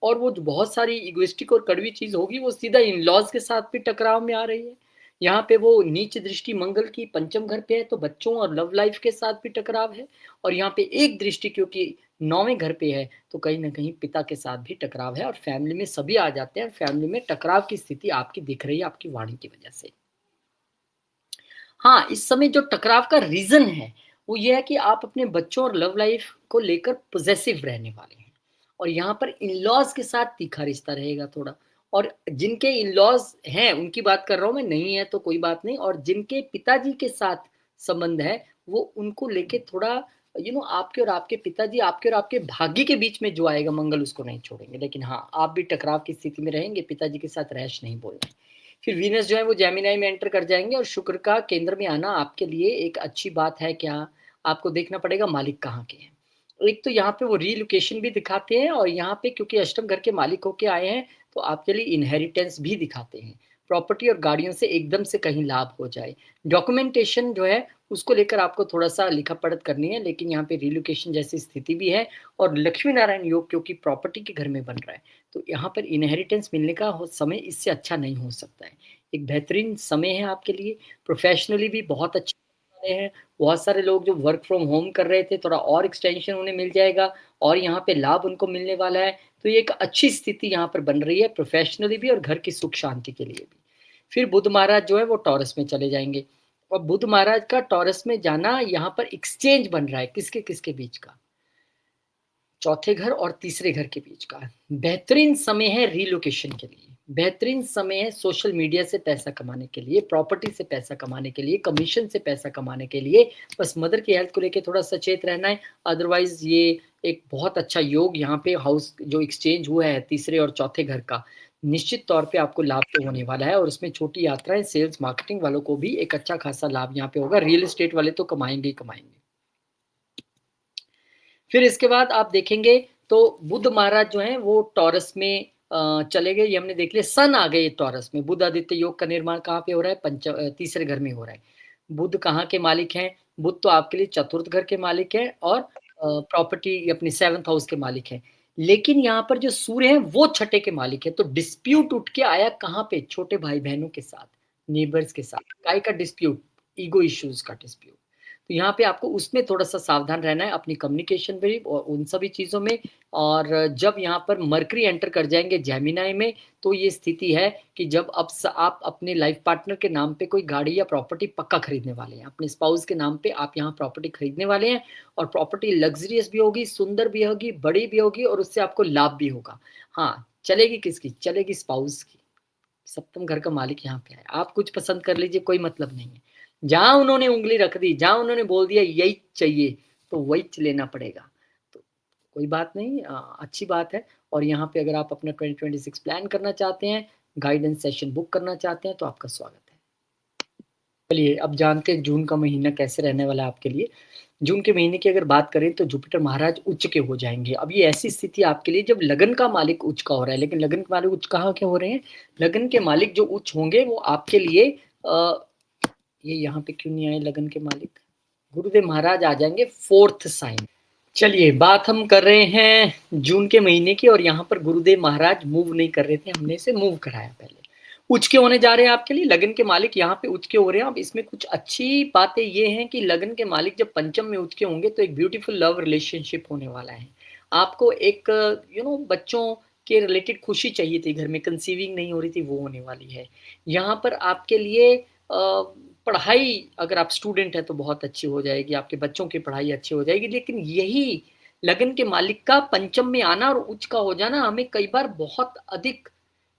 और वो जो बहुत सारी इगोइस्टिक और कड़वी चीज होगी वो सीधा इन लॉज के साथ भी टकराव में आ रही है। यहाँ पे वो नीच दृष्टि मंगल की पंचम घर पे है, तो बच्चों और लव लाइफ के साथ भी टकराव है। और यहाँ पे एक दृष्टि क्योंकि नौवें घर पे है, तो कहीं ना कहीं पिता के साथ भी टकराव है, और फैमिली में सभी आ जाते हैं, फैमिली में टकराव की स्थिति आपकी दिख रही है आपकी वाणी की वजह से। हाँ, इस समय जो टकराव का रीजन है वो ये है कि आप अपने बच्चों और लव लाइफ को लेकर पॉजेसिव रहने वाले हैं, और यहाँ पर इन लॉज के साथ तीखा रिश्ता रहेगा थोड़ा। और जिनके इन लॉज हैं उनकी बात कर रहा हूँ मैं, नहीं है तो कोई बात नहीं, और जिनके पिताजी के साथ संबंध है वो उनको लेके थोड़ा आपके और आपके पिताजी, आपके और आपके भाग्य के बीच में जो आएगा मंगल उसको नहीं छोड़ेंगे, लेकिन हाँ आप भी टकराव की स्थिति में रहेंगे, पिताजी के साथ रैश नहीं बोलना है। फिर वीनस जो है वो जेमिनाई में एंटर कर जाएंगे, और शुक्र का केंद्र में आना आपके लिए एक अच्छी बात है। क्या आपको देखना पड़ेगा मालिक कहाँ के हैं। एक तो यहाँ पे वो रीलोकेशन भी दिखाते हैं, और यहाँ पे क्योंकि अष्टम घर के मालिक होके आए हैं तो आपके लिए इनहेरिटेंस भी दिखाते हैं, प्रॉपर्टी और गाड़ियों से एकदम से कहीं लाभ हो जाए। डॉक्यूमेंटेशन जो है उसको लेकर आपको थोड़ा सा लिखा पढ़त करनी है, लेकिन यहाँ पे रिलोकेशन जैसी स्थिति भी है। और लक्ष्मी नारायण योग क्योंकि प्रॉपर्टी के घर में बन रहा है, तो यहाँ पर इनहेरिटेंस मिलने का समय इससे अच्छा नहीं हो सकता है। एक बेहतरीन समय है आपके लिए, प्रोफेशनली भी बहुत अच्छे वाले हैं। बहुत सारे लोग जो वर्क फ्रॉम होम कर रहे थे, थोड़ा और एक्सटेंशन उन्हें मिल जाएगा, और यहाँ पे लाभ उनको मिलने वाला है। तो ये एक अच्छी स्थिति यहाँ पर बन रही है प्रोफेशनली भी और घर की सुख शांति के लिए भी। फिर बुध महाराज जो है वो टॉरस में चले जाएंगे, और बुध महाराज का टॉरस में जाना यहाँ पर एक्सचेंज बन रहा है किसके किसके बीच का, चौथे घर और तीसरे घर के बीच का। बेहतरीन समय है रिलोकेशन के लिए, बेहतरीन समय है सोशल मीडिया से पैसा कमाने के लिए, प्रॉपर्टी से पैसा कमाने के लिए, कमीशन से पैसा कमाने के लिए। बस मदर की हेल्थ को लेके थोड़ा सचेत रहना है, अदरवाइज ये एक बहुत अच्छा योग यहाँ पे हाउस जो एक्सचेंज हुआ है तीसरे और चौथे घर का, निश्चित तौर पे आपको लाभ तो होने वाला है। और उसमें छोटी यात्राएं, सेल्स मार्केटिंग वालों को भी एक अच्छा खासा लाभ यहाँ पे होगा, रियल एस्टेट वाले तो कमाएंगे ही कमाएंगे। फिर इसके बाद आप देखेंगे तो बुध महाराज जो हैं वो टॉरस में चले गए, ये हमने देख लिया। सन आ गए टॉरस में, बुध आदित्य योग का निर्माण कहाँ पे हो रहा है, तीसरे घर में हो रहा है। बुध कहाँ के मालिक हैं, बुध तो आपके लिए चतुर्थ घर के मालिक हैं, और प्रॉपर्टी अपनी सेवंथ हाउस के मालिक हैं। लेकिन यहाँ पर जो सूर्य है वो छठे के मालिक है, तो डिस्प्यूट उठ के आया कहाँ पे, छोटे भाई बहनों के साथ, नेबर्स के साथ, काय का डिस्प्यूट, ईगो इश्यूज का डिस्प्यूट। तो यहाँ पे आपको उसमें थोड़ा-सा सावधान रहना है, अपनी कम्युनिकेशन में भी और उन सभी चीज़ों में। और जब यहाँ पर मरकरी एंटर कर जाएँगे जेमिनी में, तो ये स्थिति है कि जब अब आप अपने लाइफ पार्टनर के नाम पे कोई गाड़ी या प्रॉपर्टी पक्का खरीदने वाले हैं। अपने स्पाउस के नाम पे आप यहाँ प्रॉपर्टी खरीदने वाले हैं, और प्रॉपर्टी लग्ज़रियस भी होगी, सुंदर भी होगी, बड़ी भी होगी, और उससे आपको लाभ भी होगा। हाँ, चलेगी किसकी? चलेगी स्पाउस की। सप्तम घर का मालिक यहाँ पे है। आप कुछ पसंद कर लीजिए, कोई मतलब नहीं है। जहाँ उन्होंने उँगली रख दी, जहाँ उन्होंने बोल दिया यही चाहिए, तो वही लेना पड़ेगा। तो कोई बात नहीं, अच्छी बात है। और यहाँ पे अगर आप अपना 2026 प्लान करना चाहते हैं, गाइडेंस सेशन बुक करना चाहते हैं, तो आपका स्वागत है। चलिए अब जानते हैं जून का महीना कैसे रहने वाला है आपके लिए। जून के महीने की अगर बात करें तो जुपिटर महाराज उच्च के हो जाएँगे। अब ये ऐसी स्थिति आपके लिए जब लगन का मालिक उच्च का हो रहा है, लेकिन लगन के मालिक उच्च कहाँ के हो रहे हैं? लगन के मालिक जो उच्च होंगे वो आपके लिए ये यहाँ पे क्यों नहीं आए लगन के मालिक? गुरुदेव महाराज आ जाएंगे फोर्थ साइन। चलिए, बात हम कर रहे हैं जून के महीने की और यहाँ पर गुरुदेव महाराज मूव नहीं कर रहे थे, हमने इसे मूव कराया पहले। उच के होने जा रहे हैं आपके लिए, लगन के मालिक यहाँ पे उच के हो रहे हैं। अब इसमें कुछ अच्छी बातें ये हैं कि लगन के मालिक जब पंचम में उच के होंगे तो एक ब्यूटीफुल लव रिलेशनशिप होने वाला है। आपको एक बच्चों के रिलेटेड खुशी चाहिए थी घर में, कंसीविंग नहीं हो रही थी, वो होने वाली है। यहाँ पर आपके लिए पढ़ाई, अगर आप स्टूडेंट हैं तो बहुत अच्छी हो जाएगी, आपके बच्चों की पढ़ाई अच्छी हो जाएगी। लेकिन यही लगन के मालिक का पंचम में आना और उच्च का हो जाना हमें कई बार बहुत अधिक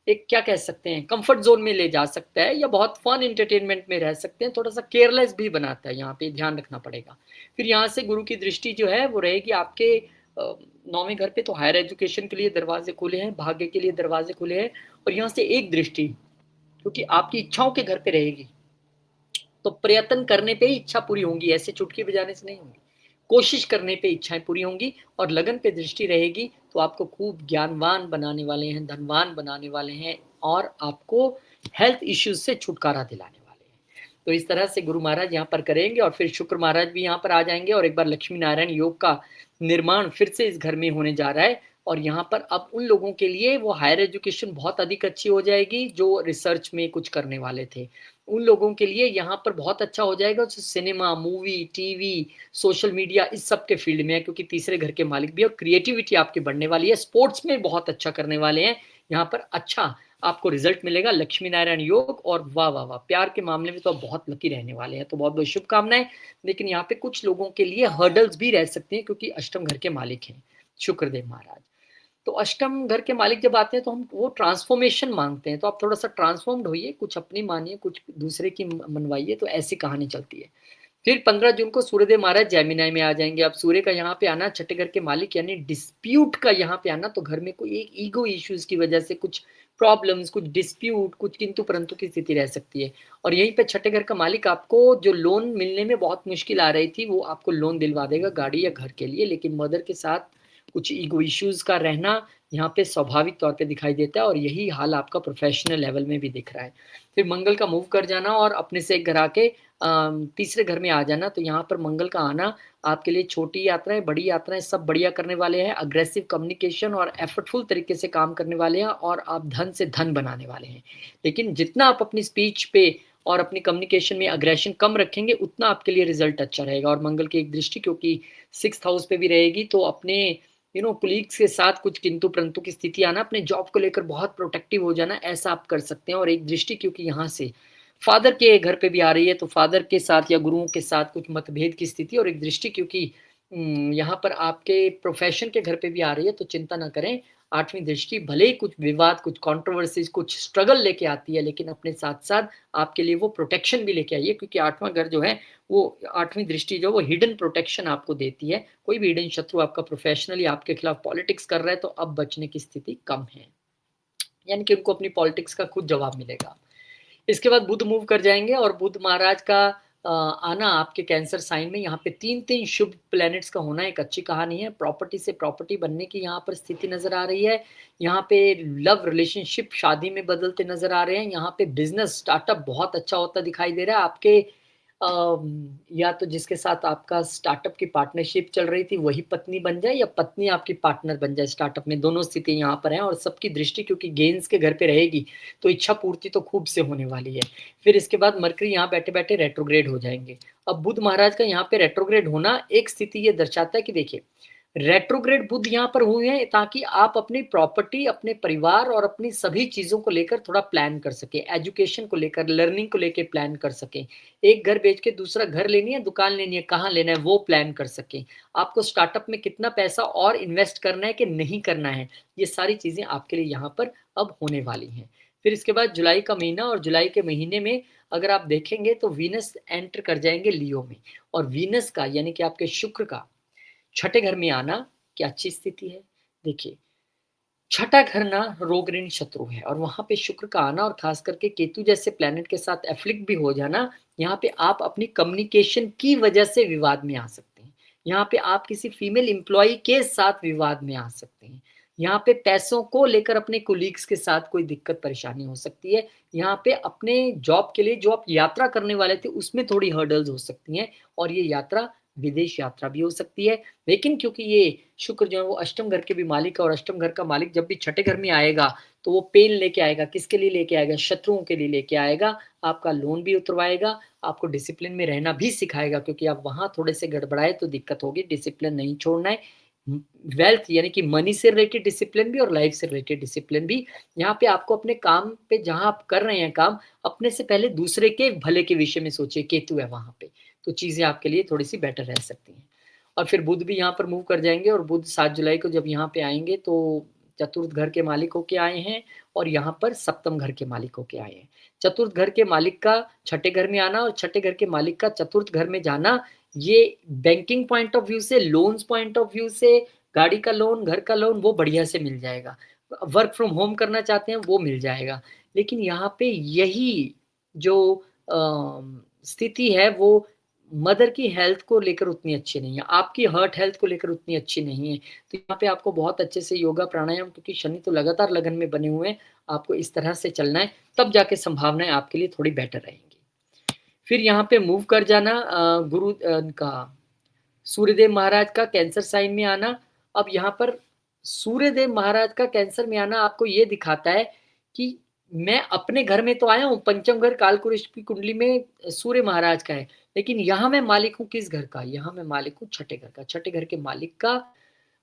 एक क्या कह सकते हैं कंफर्ट जोन में ले जा सकता है, या बहुत फन एंटरटेनमेंट में रह सकते हैं, थोड़ा सा केयरलेस भी बनाता है। यहाँ पे ध्यान रखना पड़ेगा। फिर यहाँ से गुरु की दृष्टि जो है वो रहेगी आपके नौवें घर पे, तो हायर एजुकेशन के लिए दरवाजे खुले हैं, भाग्य के लिए दरवाजे खुले हैं। और यहाँ से एक दृष्टि, क्योंकि आपकी इच्छाओं के घर पे रहेगी, तो प्रयत्न करने पे ही इच्छा पूरी होंगी, ऐसे चुटकी बजाने से नहीं होंगी। कोशिश करने पे इच्छाएं पूरी होंगी। और लगन पे दृष्टि रहेगी तो आपको खूब ज्ञानवान बनाने वाले हैं, धनवान बनाने वाले हैं, और आपको हेल्थ इश्यूज से छुटकारा दिलाने वाले हैं। तो इस तरह से गुरु महाराज यहाँ पर करेंगे, और फिर शुक्र महाराज भी यहाँ पर आ जाएंगे, और एक बार लक्ष्मी नारायण योग का निर्माण फिर से इस घर में होने जा रहा है। और यहाँ पर अब उन लोगों के लिए वो हायर एजुकेशन बहुत अधिक अच्छी हो जाएगी जो रिसर्च में कुछ करने वाले थे। उन लोगों के लिए यहाँ पर बहुत अच्छा हो जाएगा जो cinema, movie, TV, social media इस सब के फील्ड में है, क्योंकि तीसरे घर के मालिक भी है। और क्रिएटिविटी आपकी बढ़ने वाली है, स्पोर्ट्स में बहुत अच्छा करने वाले हैं। यहाँ पर अच्छा आपको रिजल्ट मिलेगा, लक्ष्मी नारायण योग। और वाह वाह वाह, प्यार के मामले में तो आप बहुत लकी रहने वाले हैं, तो बहुत बहुत शुभकामनाएं। लेकिन यहाँ पे कुछ लोगों के लिए हर्डल्स भी रह सकते हैं, क्योंकि अष्टम घर के मालिक हैं शुक्रदेव महाराज। तो अष्टम घर के मालिक जब आते हैं तो हम वो ट्रांसफॉर्मेशन मांगते हैं, तो आप थोड़ा सा ट्रांसफॉर्म्ड होइए, कुछ अपनी मानिए, कुछ दूसरे की मनवाइए, तो ऐसी कहानी चलती है। फिर 15 जून को सूर्यदेव महाराज जेमिनाई में आ जाएंगे। अब सूर्य का यहाँ पे आना, छठे घर के मालिक यानी डिस्प्यूट का यहाँ पे आना, तो घर में कोई एक ईगो इश्यूज की वजह से कुछ प्रॉब्लम्स, कुछ डिस्प्यूट, कुछ किंतु परंतु की स्थिति रह सकती है। और यहीं पे छठे घर का मालिक आपको जो लोन मिलने में बहुत मुश्किल आ रही थी, वो आपको लोन दिलवा देगा गाड़ी या घर के लिए। लेकिन मदर के साथ कुछ ईगो इश्यूज का रहना यहाँ पे स्वाभाविक तौर पे दिखाई देता है, और यही हाल आपका प्रोफेशनल लेवल में भी दिख रहा है। फिर मंगल का मूव कर जाना और अपने से एक घर आके तीसरे घर में आ जाना, तो यहाँ पर मंगल का आना आपके लिए छोटी यात्राएं, बड़ी यात्राएं सब बढ़िया करने वाले हैं। अग्रेसिव कम्युनिकेशन और एफर्टफुल तरीके से काम करने वाले हैं, और आप धन से धन बनाने वाले हैं। लेकिन जितना आप अपनी स्पीच पे और अपनी कम्युनिकेशन में अग्रेशन कम रखेंगे, उतना आपके लिए रिजल्ट अच्छा रहेगा। और मंगल की एक दृष्टि क्योंकि 6th हाउस पे भी रहेगी, तो अपने कुलीग्स के साथ कुछ किंतु परंतु की स्थिति आना, अपने जॉब को लेकर बहुत प्रोटेक्टिव हो जाना, ऐसा आप कर सकते हैं। और एक दृष्टि क्योंकि यहाँ से फादर के घर पे भी आ रही है, तो फादर के साथ या गुरुओं के साथ कुछ मतभेद की स्थिति। और एक दृष्टि क्योंकि यहाँ पर आपके प्रोफेशन के घर पे भी आ रही है, तो चिंता ना करें। 8वीं दृष्टि भले ही कुछ विवाद, कुछ कंट्रोवर्सीज, कुछ स्ट्रगल लेके आती है, लेकिन अपने साथ साथ आपके लिए वो प्रोटेक्शन भी लेके आई है, क्योंकि 8वां घर जो है वो 8वीं दृष्टि जो वो हिडन प्रोटेक्शन आपको देती है। कोई भी हिडन शत्रु आपका प्रोफेशनली आपके खिलाफ पॉलिटिक्स कर रहा है, तो अब बचने की स्थिति कम है, यानी कि उनको अपनी पॉलिटिक्स का खुद जवाब मिलेगा। इसके बाद बुध मूव कर जाएंगे, और बुध महाराज का आना आपके कैंसर साइन में, यहाँ पे 3 3 शुभ प्लैनेट्स का होना एक अच्छी कहानी है। प्रॉपर्टी से प्रॉपर्टी बनने की यहाँ पर स्थिति नजर आ रही है। यहाँ पे लव रिलेशनशिप शादी में बदलते नजर आ रहे हैं। यहाँ पे बिजनेस स्टार्टअप बहुत अच्छा होता दिखाई दे रहा है आपके। या तो जिसके साथ आपका स्टार्टअप की पार्टनरशिप चल रही थी वही पत्नी बन जाए, या पत्नी आपकी पार्टनर बन जाए स्टार्टअप में, दोनों स्थिति यहाँ पर हैं। और सबकी दृष्टि क्योंकि गेंस के घर पे रहेगी, तो इच्छा पूर्ति तो खूब से होने वाली है। फिर इसके बाद मरकरी यहाँ बैठे बैठे रेट्रोग्रेड हो जाएंगे। अब बुध महाराज का यहाँ पे रेट्रोग्रेड होना एक स्थिति ये दर्शाता है कि देखिए, रेट्रोग्रेड बुध यहाँ पर हुए हैं ताकि आप अपनी प्रॉपर्टी, अपने परिवार और अपनी सभी चीजों को लेकर थोड़ा प्लान कर सके, एजुकेशन को लेकर, लर्निंग को लेकर प्लान कर सके। एक घर बेच के दूसरा घर लेनी है, दुकान लेनी है, कहाँ लेना है वो प्लान कर सके। आपको स्टार्टअप में कितना पैसा और इन्वेस्ट करना है कि नहीं करना है, ये सारी चीजें आपके लिए यहाँ पर अब होने वाली हैं। फिर इसके बाद जुलाई का महीना, और जुलाई के महीने में अगर आप देखेंगे तो वीनस एंटर कर जाएंगे लियो में। और वीनस का यानी कि आपके शुक्र का छठे घर में आना क्या अच्छी स्थिति है। देखिए, छठा घर ना रोग ऋण शत्रु है, और वहां पे शुक्र का आना और खास करके केतु जैसे प्लेनेट के साथ एफ्लिक्ट भी हो जाना, यहाँ पे आप अपनी कम्युनिकेशन की वजह से विवाद में आ सकते हैं। यहाँ पे आप किसी फीमेल एम्प्लॉय के साथ विवाद में आ सकते हैं। यहाँ पे पैसों को लेकर अपने कोलीग्स के साथ कोई दिक्कत परेशानी हो सकती है। यहाँ पे अपने जॉब के लिए जो आप यात्रा करने वाले थे उसमें थोड़ी हर्डल्स हो सकती हैं, और ये यात्रा विदेश यात्रा भी हो सकती है। लेकिन क्योंकि ये शुक्र जो है वो अष्टम घर के भी मालिक है और अष्टम घर का मालिक जब भी छठे घर में आएगा, तो वो पेन लेके आएगा। किसके लिए लेके आएगा? शत्रुओं के लिए लेके आएगा। आपका लोन भी उतरवाएगा, आपको डिसिप्लिन में रहना भी सिखाएगा क्योंकि आप वहाँ थोड़े से गड़बड़ाए तो दिक्कत होगी, डिसिप्लिन नहीं छोड़ना है। वेल्थ यानी कि मनी से रिलेटेड डिसिप्लिन भी और लाइफ से रिलेटेड डिसिप्लिन भी। यहाँ पे आपको अपने काम पे जहाँ आप कर रहे हैं काम, अपने से पहले दूसरे के भले के विषय में सोचिए, केतु है वहाँ पे। तो चीज़ें आपके लिए थोड़ी-सी बेटर रह सकती हैं। और फिर बुध भी यहाँ पर मूव कर जाएँगे और बुध 7 जुलाई को जब यहाँ पे आएँगे तो चतुर्थ घर के मालिक होके आए हैं और यहाँ पर सप्तम घर के मालिक होके आए हैं। चतुर्थ घर के मालिक का छठे घर में आना और छठे घर के मालिक का चतुर्थ घर में जाना, ये बैंकिंग पॉइंट ऑफ व्यू से, लोन्स पॉइंट ऑफ व्यू से, गाड़ी का लोन, घर का लोन वो बढ़िया से मिल जाएगा। वर्क फ्रॉम होम करना चाहते हैं वो मिल जाएगा। लेकिन यहाँ पे यही जो स्थिति है वो मदर की हेल्थ को लेकर उतनी अच्छी नहीं है, आपकी हार्ट हेल्थ को लेकर उतनी अच्छी नहीं है। तो यहाँ पे आपको बहुत अच्छे से योगा प्राणायाम, क्योंकि शनि तो लगातार लगन में बने हुए हैं, आपको इस तरह से चलना है, तब जाके संभावनाएँ आपके लिए थोड़ी बेटर रहेंगी। फिर यहाँ पे मूव कर जाना गुरु का सूर्यदेव महाराज का कैंसर साइन में आना। अब यहाँ पर सूर्यदेव महाराज का कैंसर में आना आपको ये दिखाता है कि मैं अपने घर में तो आया हूँ, पंचम घर कालपुरुष की कुंडली में सूर्य महाराज का है, लेकिन यहाँ मैं मालिक हूँ किस घर का? यहाँ मैं मालिक हूँ छठे घर का। छठे घर के मालिक का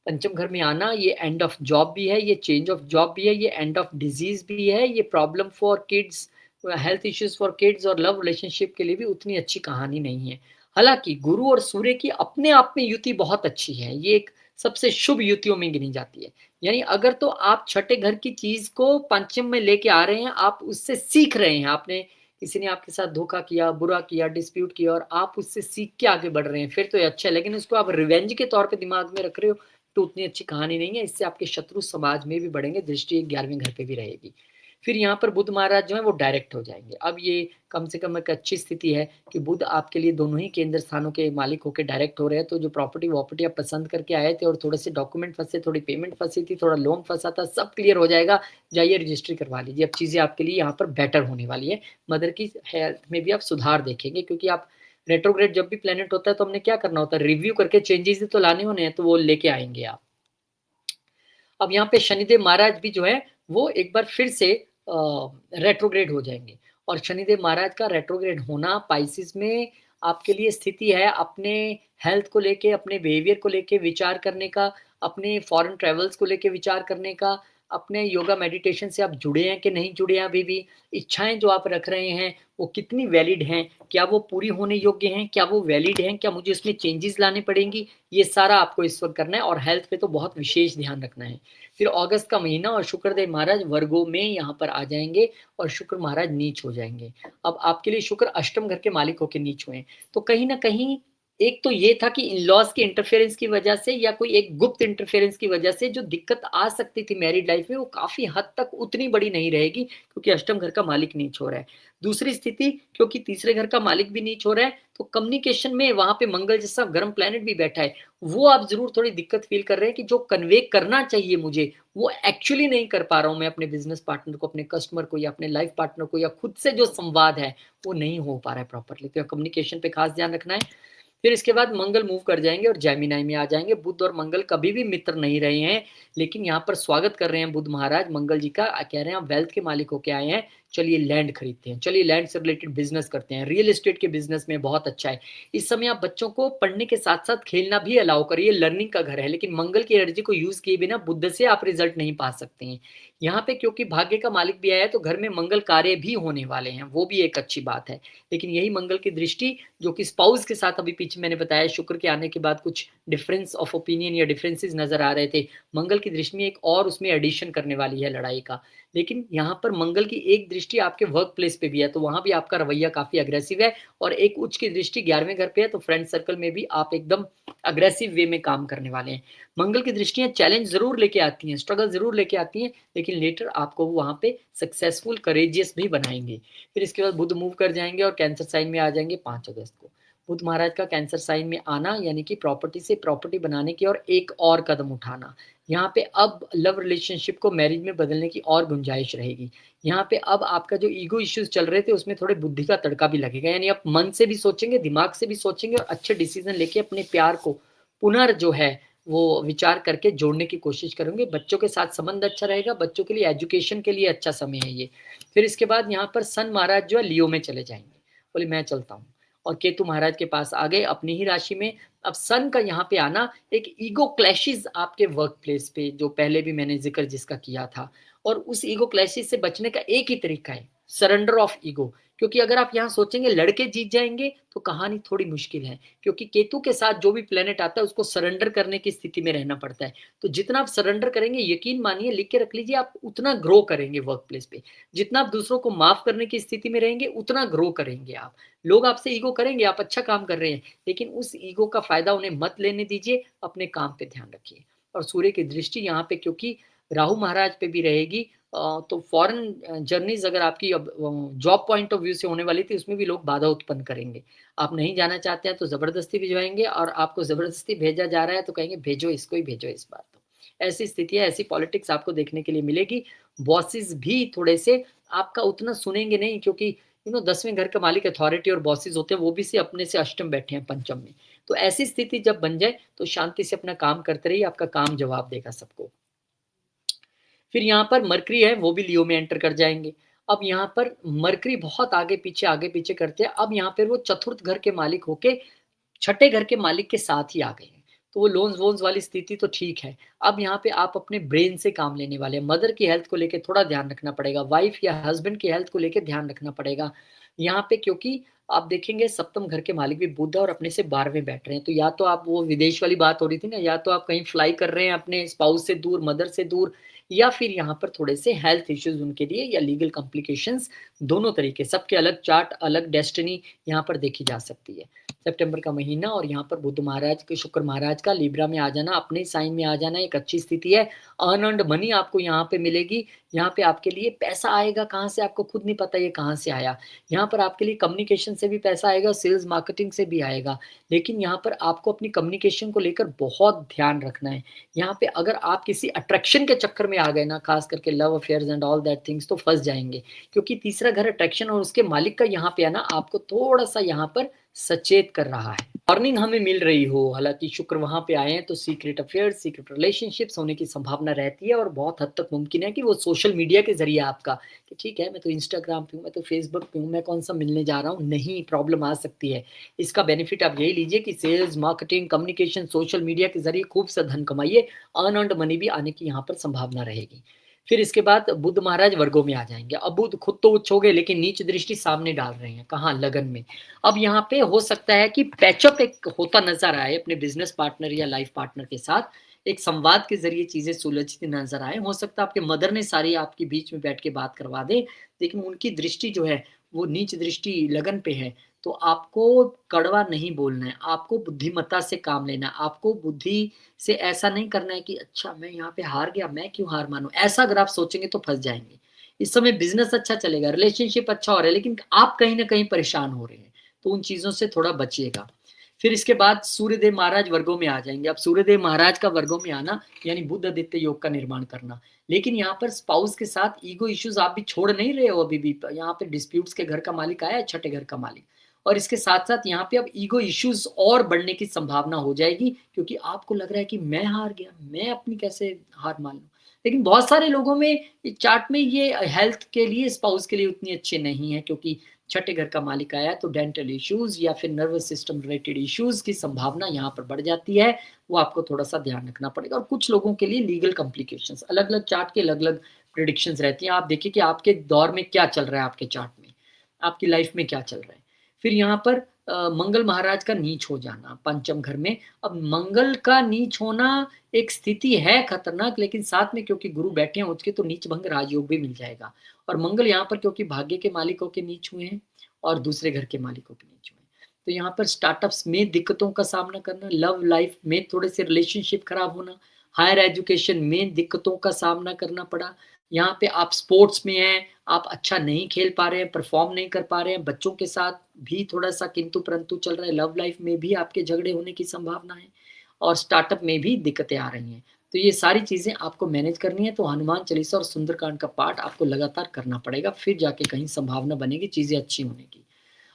पंचम घर में आना, ये एंड ऑफ जॉब भी है, ये चेंज ऑफ जॉब भी है, ये एंड ऑफ डिजीज भी है, ये problem for kids, health issues for kids और लव रिलेशनशिप के लिए भी उतनी अच्छी कहानी नहीं है। हालांकि गुरु और सूर्य की अपने आप में युति बहुत अच्छी है, ये एक सबसे शुभ युतियों में गिनी जाती है। यानी अगर तो आप छठे घर की चीज को पंचम में लेके आ रहे हैं, आप उससे सीख रहे हैं, आपने किसी ने आपके साथ धोखा किया, बुरा किया, डिस्प्यूट किया और आप उससे सीख के आगे बढ़ रहे हैं, फिर तो ये अच्छा है। लेकिन उसको आप रिवेंज के तौर पे दिमाग में रख रहे हो तो उतनी अच्छी कहानी नहीं है। इससे आपके शत्रु समाज में भी बढ़ेंगे, दृष्टि 11वें घर पे भी रहेगी। फिर यहाँ पर बुध महाराज जो है वो डायरेक्ट हो जाएंगे। अब ये कम से कम एक अच्छी स्थिति है कि बुध आपके लिए दोनों ही केंद्र स्थानों के मालिक होकर डायरेक्ट हो रहे हैं। तो जो प्रॉपर्टी वॉपर्टी आप पसंद करके आए थे और थोड़े से डॉक्यूमेंट फंसे, थोड़ी पेमेंट फंसी थी, थोड़ा लोन फंसा था, सब क्लियर हो जाएगा। जाइए रजिस्ट्री करवा लीजिए। अब चीज़ें आपके लिए यहाँ पर बेटर होने वाली है। मदर की हेल्थ में भी आप सुधार देखेंगे, क्योंकि आप रेट्रोग्रेड जब भी प्लेनेट होता है तो हमने क्या करना होता है, रिव्यू करके चेंजेस तो लाने होने हैं, तो वो लेके आएंगे आप। अब यहाँ पे शनिदेव महाराज भी जो है वो एक बार फिर से रेट्रोग्रेड हो जाएंगे। और शनिदेव महाराज का रेट्रोग्रेड होना पाइसिस में आपके लिए स्थिति है अपने हेल्थ को लेके, अपने बिहेवियर को लेके विचार करने का, अपने फॉरेन ट्रेवल्स को लेके विचार करने का, अपने योगा मेडिटेशन से आप जुड़े हैं कि नहीं जुड़े हैं अभी भी, इच्छाएं जो आप रख रहे हैं वो कितनी वैलिड हैं, क्या वो पूरी होने योग्य हैं, क्या वो वैलिड हैं, क्या मुझे इसमें चेंजेस लाने पड़ेंगी, ये सारा आपको इस वक्त करना है। और हेल्थ पे तो बहुत विशेष ध्यान रखना है। फिर अगस्त का महीना और शुक्रदेव महाराज वर्गों में यहाँ पर आ जाएंगे और शुक्र महाराज नीच हो जाएंगे। अब आपके लिए शुक्र अष्टम घर के मालिक होकर नीच हुए, तो कहीं ना कहीं एक तो ये था कि इन लॉज की इंटरफेरेंस की वजह से या कोई एक गुप्त इंटरफेरेंस की वजह से जो दिक्कत आ सकती थी मैरिड लाइफ में, वो काफी हद तक उतनी बड़ी नहीं रहेगी, क्योंकि अष्टम घर का मालिक नीच हो रहा है। दूसरी स्थिति, क्योंकि तीसरे घर का मालिक भी नीच हो रहा है, तो कम्युनिकेशन में वहां पे मंगल जैसा गर्म प्लेनेट भी बैठा है, वो आप जरूर थोड़ी दिक्कत फील कर रहे हैं कि जो कन्वे करना चाहिए मुझे वो एक्चुअली नहीं कर पा रहा हूं मैं अपने बिजनेस पार्टनर को, अपने कस्टमर को या अपने लाइफ पार्टनर को, या खुद से जो संवाद है वो नहीं हो पा रहा है प्रॉपरली। तो कम्युनिकेशन पे खास ध्यान रखना है। फिर इसके बाद मंगल मूव कर जाएंगे और जेमिनाई में आ जाएंगे। बुध और मंगल कभी भी मित्र नहीं रहे हैं, लेकिन यहाँ पर स्वागत कर रहे हैं बुध महाराज मंगल जी का, कह रहे हैं आप वेल्थ के मालिक होके आए हैं, चलिए लैंड खरीदते हैं, चलिए लैंड से रिलेटेड बिजनेस करते हैं, रियल एस्टेट के बिजनेस में बहुत अच्छा है। इस समय आप बच्चों को पढ़ने के साथ साथ खेलना भी अलाउ करिए, लर्निंग का घर है, लेकिन मंगल की एनर्जी को यूज किए बिना बुध से आप रिजल्ट नहीं पा सकते हैं। यहाँ पे क्योंकि भाग्य का मालिक भी आया है तो घर में मंगल कार्य भी होने वाले हैं, वो भी एक अच्छी बात है। लेकिन यही मंगल की दृष्टि जो कि स्पाउस के साथ अभी पीछे मैंने बताया शुक्र के आने के बाद कुछ डिफरेंस ऑफ ओपिनियन या डिफरेंसेस नजर आ रहे थे, मंगल की दृष्टि में एक और उसमें एडिशन करने वाली है लड़ाई का। लेकिन यहाँ पर मंगल की एक दृष्टि आपके वर्क प्लेस पे भी है, तो वहां भी आपका रवैया काफी अग्रेसिव है। और एक उच्च की दृष्टि 11वें घर पे है, तो फ्रेंड सर्कल में भी आप एकदम अग्रेसिव वे में काम करने वाले हैं। मंगल की दृष्टियां चैलेंज जरूर लेके आती हैं, स्ट्रगल जरूर लेके आती हैं, लेकिन लेटर आपको वहां पे सक्सेसफुल करेजियस भी बनाएंगे। फिर इसके बाद बुध मूव कर जाएंगे और कैंसर साइन में आ जाएंगे 5 अगस्त को। बुध महाराज का कैंसर साइन में आना यानी कि प्रॉपर्टी से प्रॉपर्टी बनाने की और एक और कदम उठाना। यहाँ पे अब लव रिलेशनशिप को मैरिज में बदलने की और गुंजाइश रहेगी। यहाँ पे अब आपका जो ईगो इश्यूज़ चल रहे थे उसमें थोड़े बुद्धि का तड़का भी लगेगा, यानी आप मन से भी सोचेंगे, दिमाग से भी सोचेंगे और अच्छे डिसीज़न लेके अपने प्यार को जो है वो विचार करके जोड़ने की कोशिश करेंगे। बच्चों के साथ संबंध अच्छा रहेगा, बच्चों के लिए एजुकेशन के लिए अच्छा समय है ये। फिर इसके बाद यहाँ पर सन महाराज जो है लियो में चले जाएँगे, बोले मैं चलता हूँ और केतु महाराज के पास आ गए अपनी ही राशि में। अब सन का यहाँ पे आना एक ईगो क्लैशेज़ आपके वर्क प्लेस पे जो पहले भी मैंने ज़िक्र जिसका किया था, और उस ईगो क्लैशेज़ से बचने का एक ही तरीका है, सरेंडर ऑफ ईगो। क्योंकि अगर आप यहाँ सोचेंगे लड़के जीत जाएँगे तो कहानी थोड़ी मुश्किल है, क्योंकि केतु के साथ जो भी प्लैनेट आता है उसको सरेंडर करने की स्थिति में रहना पड़ता है। तो जितना आप सरेंडर करेंगे, यकीन मानिए, लिख के रख लीजिए, आप उतना ग्रो करेंगे वर्क प्लेस पे। जितना आप दूसरों को माफ़ करने की स्थिति में रहेंगे उतना ग्रो करेंगे आप। लोग आपसे ईगो करेंगे, आप अच्छा काम कर रहे हैं, लेकिन उस ईगो का फ़ायदा उन्हें मत लेने दीजिए, अपने काम पे ध्यान रखिए। और सूर्य की दृष्टि यहाँ पे क्योंकि राहु महाराज पे भी रहेगी, तो फॉरेन जर्नीज़ अगर आपकी अब जॉब पॉइंट ऑफ व्यू से होने वाली थी, उसमें भी लोग बाधा उत्पन्न करेंगे। आप नहीं जाना चाहते हैं तो ज़बरदस्ती भिजवाएँगे, और आपको ज़बरदस्ती भेजा जा रहा है तो कहेंगे भेजो इसको ही भेजो इस बार तो। ऐसी स्थिति है, ऐसी पॉलिटिक्स आपको देखने के लिए मिलेगी। बॉसेस भी थोड़े से आपका उतना सुनेंगे नहीं, क्योंकि 10वें घर का मालिक अथॉरिटी और बॉसेस होते हैं, वो भी से अपने से अष्टम बैठे हैं पंचम में। तो ऐसी स्थिति जब बन जाए तो शांति से अपना काम करते रहिए, आपका काम जवाब देगा सबको। फिर यहाँ पर मरकरी है, वो भी लियो में एंटर कर जाएँगे। अब यहाँ पर मरकरी बहुत आगे-पीछे करते हैं। अब यहाँ पे वो चतुर्थ घर के मालिक होके छठे घर के मालिक के साथ ही आ गए हैं। तो वो लोन्स-वोन्स वाली स्थिति तो ठीक है। अब यहाँ पे आप अपने ब्रेन से काम लेने वाले हैं। मदर की हेल्थ को लेके थोड़ा ध्यान रखना पड़ेगा, वाइफ़ या हस्बैंड की हेल्थ को लेके ध्यान रखना पड़ेगा। यहाँ पे क्योंकि आप देखेंगे सप्तम घर के मालिक भी बुध है और अपने से 12वें बैठ रहे हैं। तो या तो आप, वो विदेश वाली बात हो रही थी ना, या तो आप कहीं फ्लाई कर रहे हैं अपने स्पाउस से दूर, मदर से दूर, या फिर यहाँ पर थोड़े से हेल्थ इश्यूज़ उनके लिए या लीगल कॉम्प्लिकेशंस, दोनों तरीके, सबके अलग चार्ट, अलग डेस्टिनी यहाँ पर देखी जा सकती है। सितंबर का महीना, और यहाँ पर बुध महाराज के, शुक्र महाराज का लिब्रा में आ जाना, अपने साइन में आ जाना एक अच्छी स्थिति है। अर्न्ड मनी आपको यहाँ पे मिलेगी। यहाँ पे आपके लिए पैसा आएगा कहाँ से आपको खुद नहीं पता ये कहाँ से आया। यहाँ पर आपके लिए कम्युनिकेशन से भी पैसा आएगा, सेल्स मार्केटिंग से भी आएगा। लेकिन यहाँ पर आपको अपनी कम्युनिकेशन को लेकर बहुत ध्यान रखना है। यहाँ पे अगर आप किसी अट्रैक्शन के चक्कर में आ गए ना, खास करके love affairs and all that things, तो फँस जाएँगे। क्योंकि तीसरा घर अट्रैक्शन और उसके मालिक का यहाँ पे है ना, आपको थोड़ा-सा यहाँ पर सचेत कर रहा है। वार्निंग हमें मिल रही हो, हालाँकि शुक्र वहाँ पे आए हैं तो सीक्रेट अफेयर्स, सीक्रेट रिलेशनशिप्स होने की संभावना रहती है, और बहुत हद तक मुमकिन है कि वो सोशल मीडिया के ज़रिए आपका, कि ठीक है मैं तो इंस्टाग्राम पे हूँ, मैं तो फेसबुक पे हूँ, मैं कौन-सा मिलने जा रहा हूँ, नहीं, प्रॉब्लम आ सकती है। इसका बेनिफिट आप यही लीजिए कि sales, marketing, communication, social media के ज़रिए खूब सा धन कमाइए, अर्न्ड मनी भी आने की यहाँ पर संभावना रहेगी। फिर इसके बाद बुध महाराज वर्गों में आ जाएँगे। अब बुध खुद तो उच्च हो गए, लेकिन नीच दृष्टि सामने डाल रहे हैं, कहाँ? लगन में। अब यहाँ पे हो सकता है कि पैचअप एक होता नज़र आए अपने बिज़नेस पार्टनर या लाइफ़ पार्टनर के साथ, एक संवाद के ज़रिए चीज़ें सुलझती नज़र आएँ। हो सकता है आपके मदर ने सारी आपके बीच में बैठ के बात करवा दें, लेकिन उनकी दृष्टि जो है, वो नीच दृष्टि लगन पे है। तो आपको कड़वा नहीं बोलना है, आपको बुद्धिमत्ता से काम लेना है, आपको बुद्धि से ऐसा नहीं करना है कि अच्छा मैं यहाँ पे हार गया, मैं क्यों हार मानूँ? ऐसा अगर आप सोचेंगे तो फँस जाएँगे। इस समय बिज़नेस अच्छा चलेगा, रिलेशनशिप अच्छा हो रहा है, लेकिन आप कहीं न कहीं परेशान हो रहे हैं, तो उन चीज़ों से थोड़ा बचिएगा। फिर इसके बाद सूर्यदेव महाराज वर्गों में आ जाएँगे। अब सूर्यदेव महाराज का वर्गों में आना यानी बुध आदित्य योग का निर्माण करना। लेकिन यहाँ पर स्पाउस के साथ ईगो इश्यूज़ आप भी छोड़ नहीं रहे हो अभी भी। यहाँ पे डिस्प्यूट्स के घर का मालिक आया है, छठे घर का मालिक। और इसके साथ-साथ यहाँ पे अब ईगो इश्यूज़ और बढ़ने की संभावना हो जाएगी, क्योंकि आपको लग रहा है कि मैं हार गया, मैं अपनी कैसे हार मान लूँ। लेकिन बहुत सारे लोगों में चार्ट में ये हेल्थ के लिए, स्पाउस के लिए उतनी अच्छे नहीं है, क्योंकि छठे घर का मालिक आया तो डेंटल इश्यूज़ या फिर नर्वस सिस्टम रिलेटेड इश्यूज़ की संभावना यहाँ पर बढ़ जाती है। वो आपको थोड़ा-सा ध्यान रखना पड़ेगा, और कुछ लोगों के लिए लीगल कॉम्प्लिकेशंस, अलग-अलग चार्ट के अलग-अलग प्रेडिक्शंस रहती हैं। आप देखिए कि आपके दौर में क्या चल रहा है, आपके चार्ट में, आपकी लाइफ में क्या चल रहा है। फिर यहाँ पर मंगल महाराज का नीच हो जाना पंचम घर में। अब मंगल का नीच होना एक स्थिति है खतरनाक, लेकिन साथ में क्योंकि गुरु बैठे हैं उसके, तो नीच भंग राजयोग भी मिल जाएगा। और मंगल यहाँ पर क्योंकि भाग्य के मालिकों के नीच हुए हैं और दूसरे घर के मालिकों के नीच हुए हैं, तो यहाँ पर स्टार्टअप्स में दिक्कतों का सामना करना, लव लाइफ में थोड़े से रिलेशनशिप खराब होना, हायर एजुकेशन में दिक्कतों का सामना करना पड़ा। यहाँ पे आप स्पोर्ट्स में हैं, आप अच्छा नहीं खेल पा रहे हैं, परफ़ॉर्म नहीं कर पा रहे हैं, बच्चों के साथ भी थोड़ा-सा किंतु-परंतु चल रहा है, लव लाइफ़ में भी आपके झगड़े होने की संभावना है और स्टार्टअप में भी दिक्कतें आ रही हैं। तो ये सारी चीज़ें आपको मैनेज करनी है, तो हनुमान चालीसा और सुंदरकांड का पाठ आपको लगातार करना पड़ेगा, फिर जाके कहीं संभावना बनेगी चीज़ें अच्छी होने की।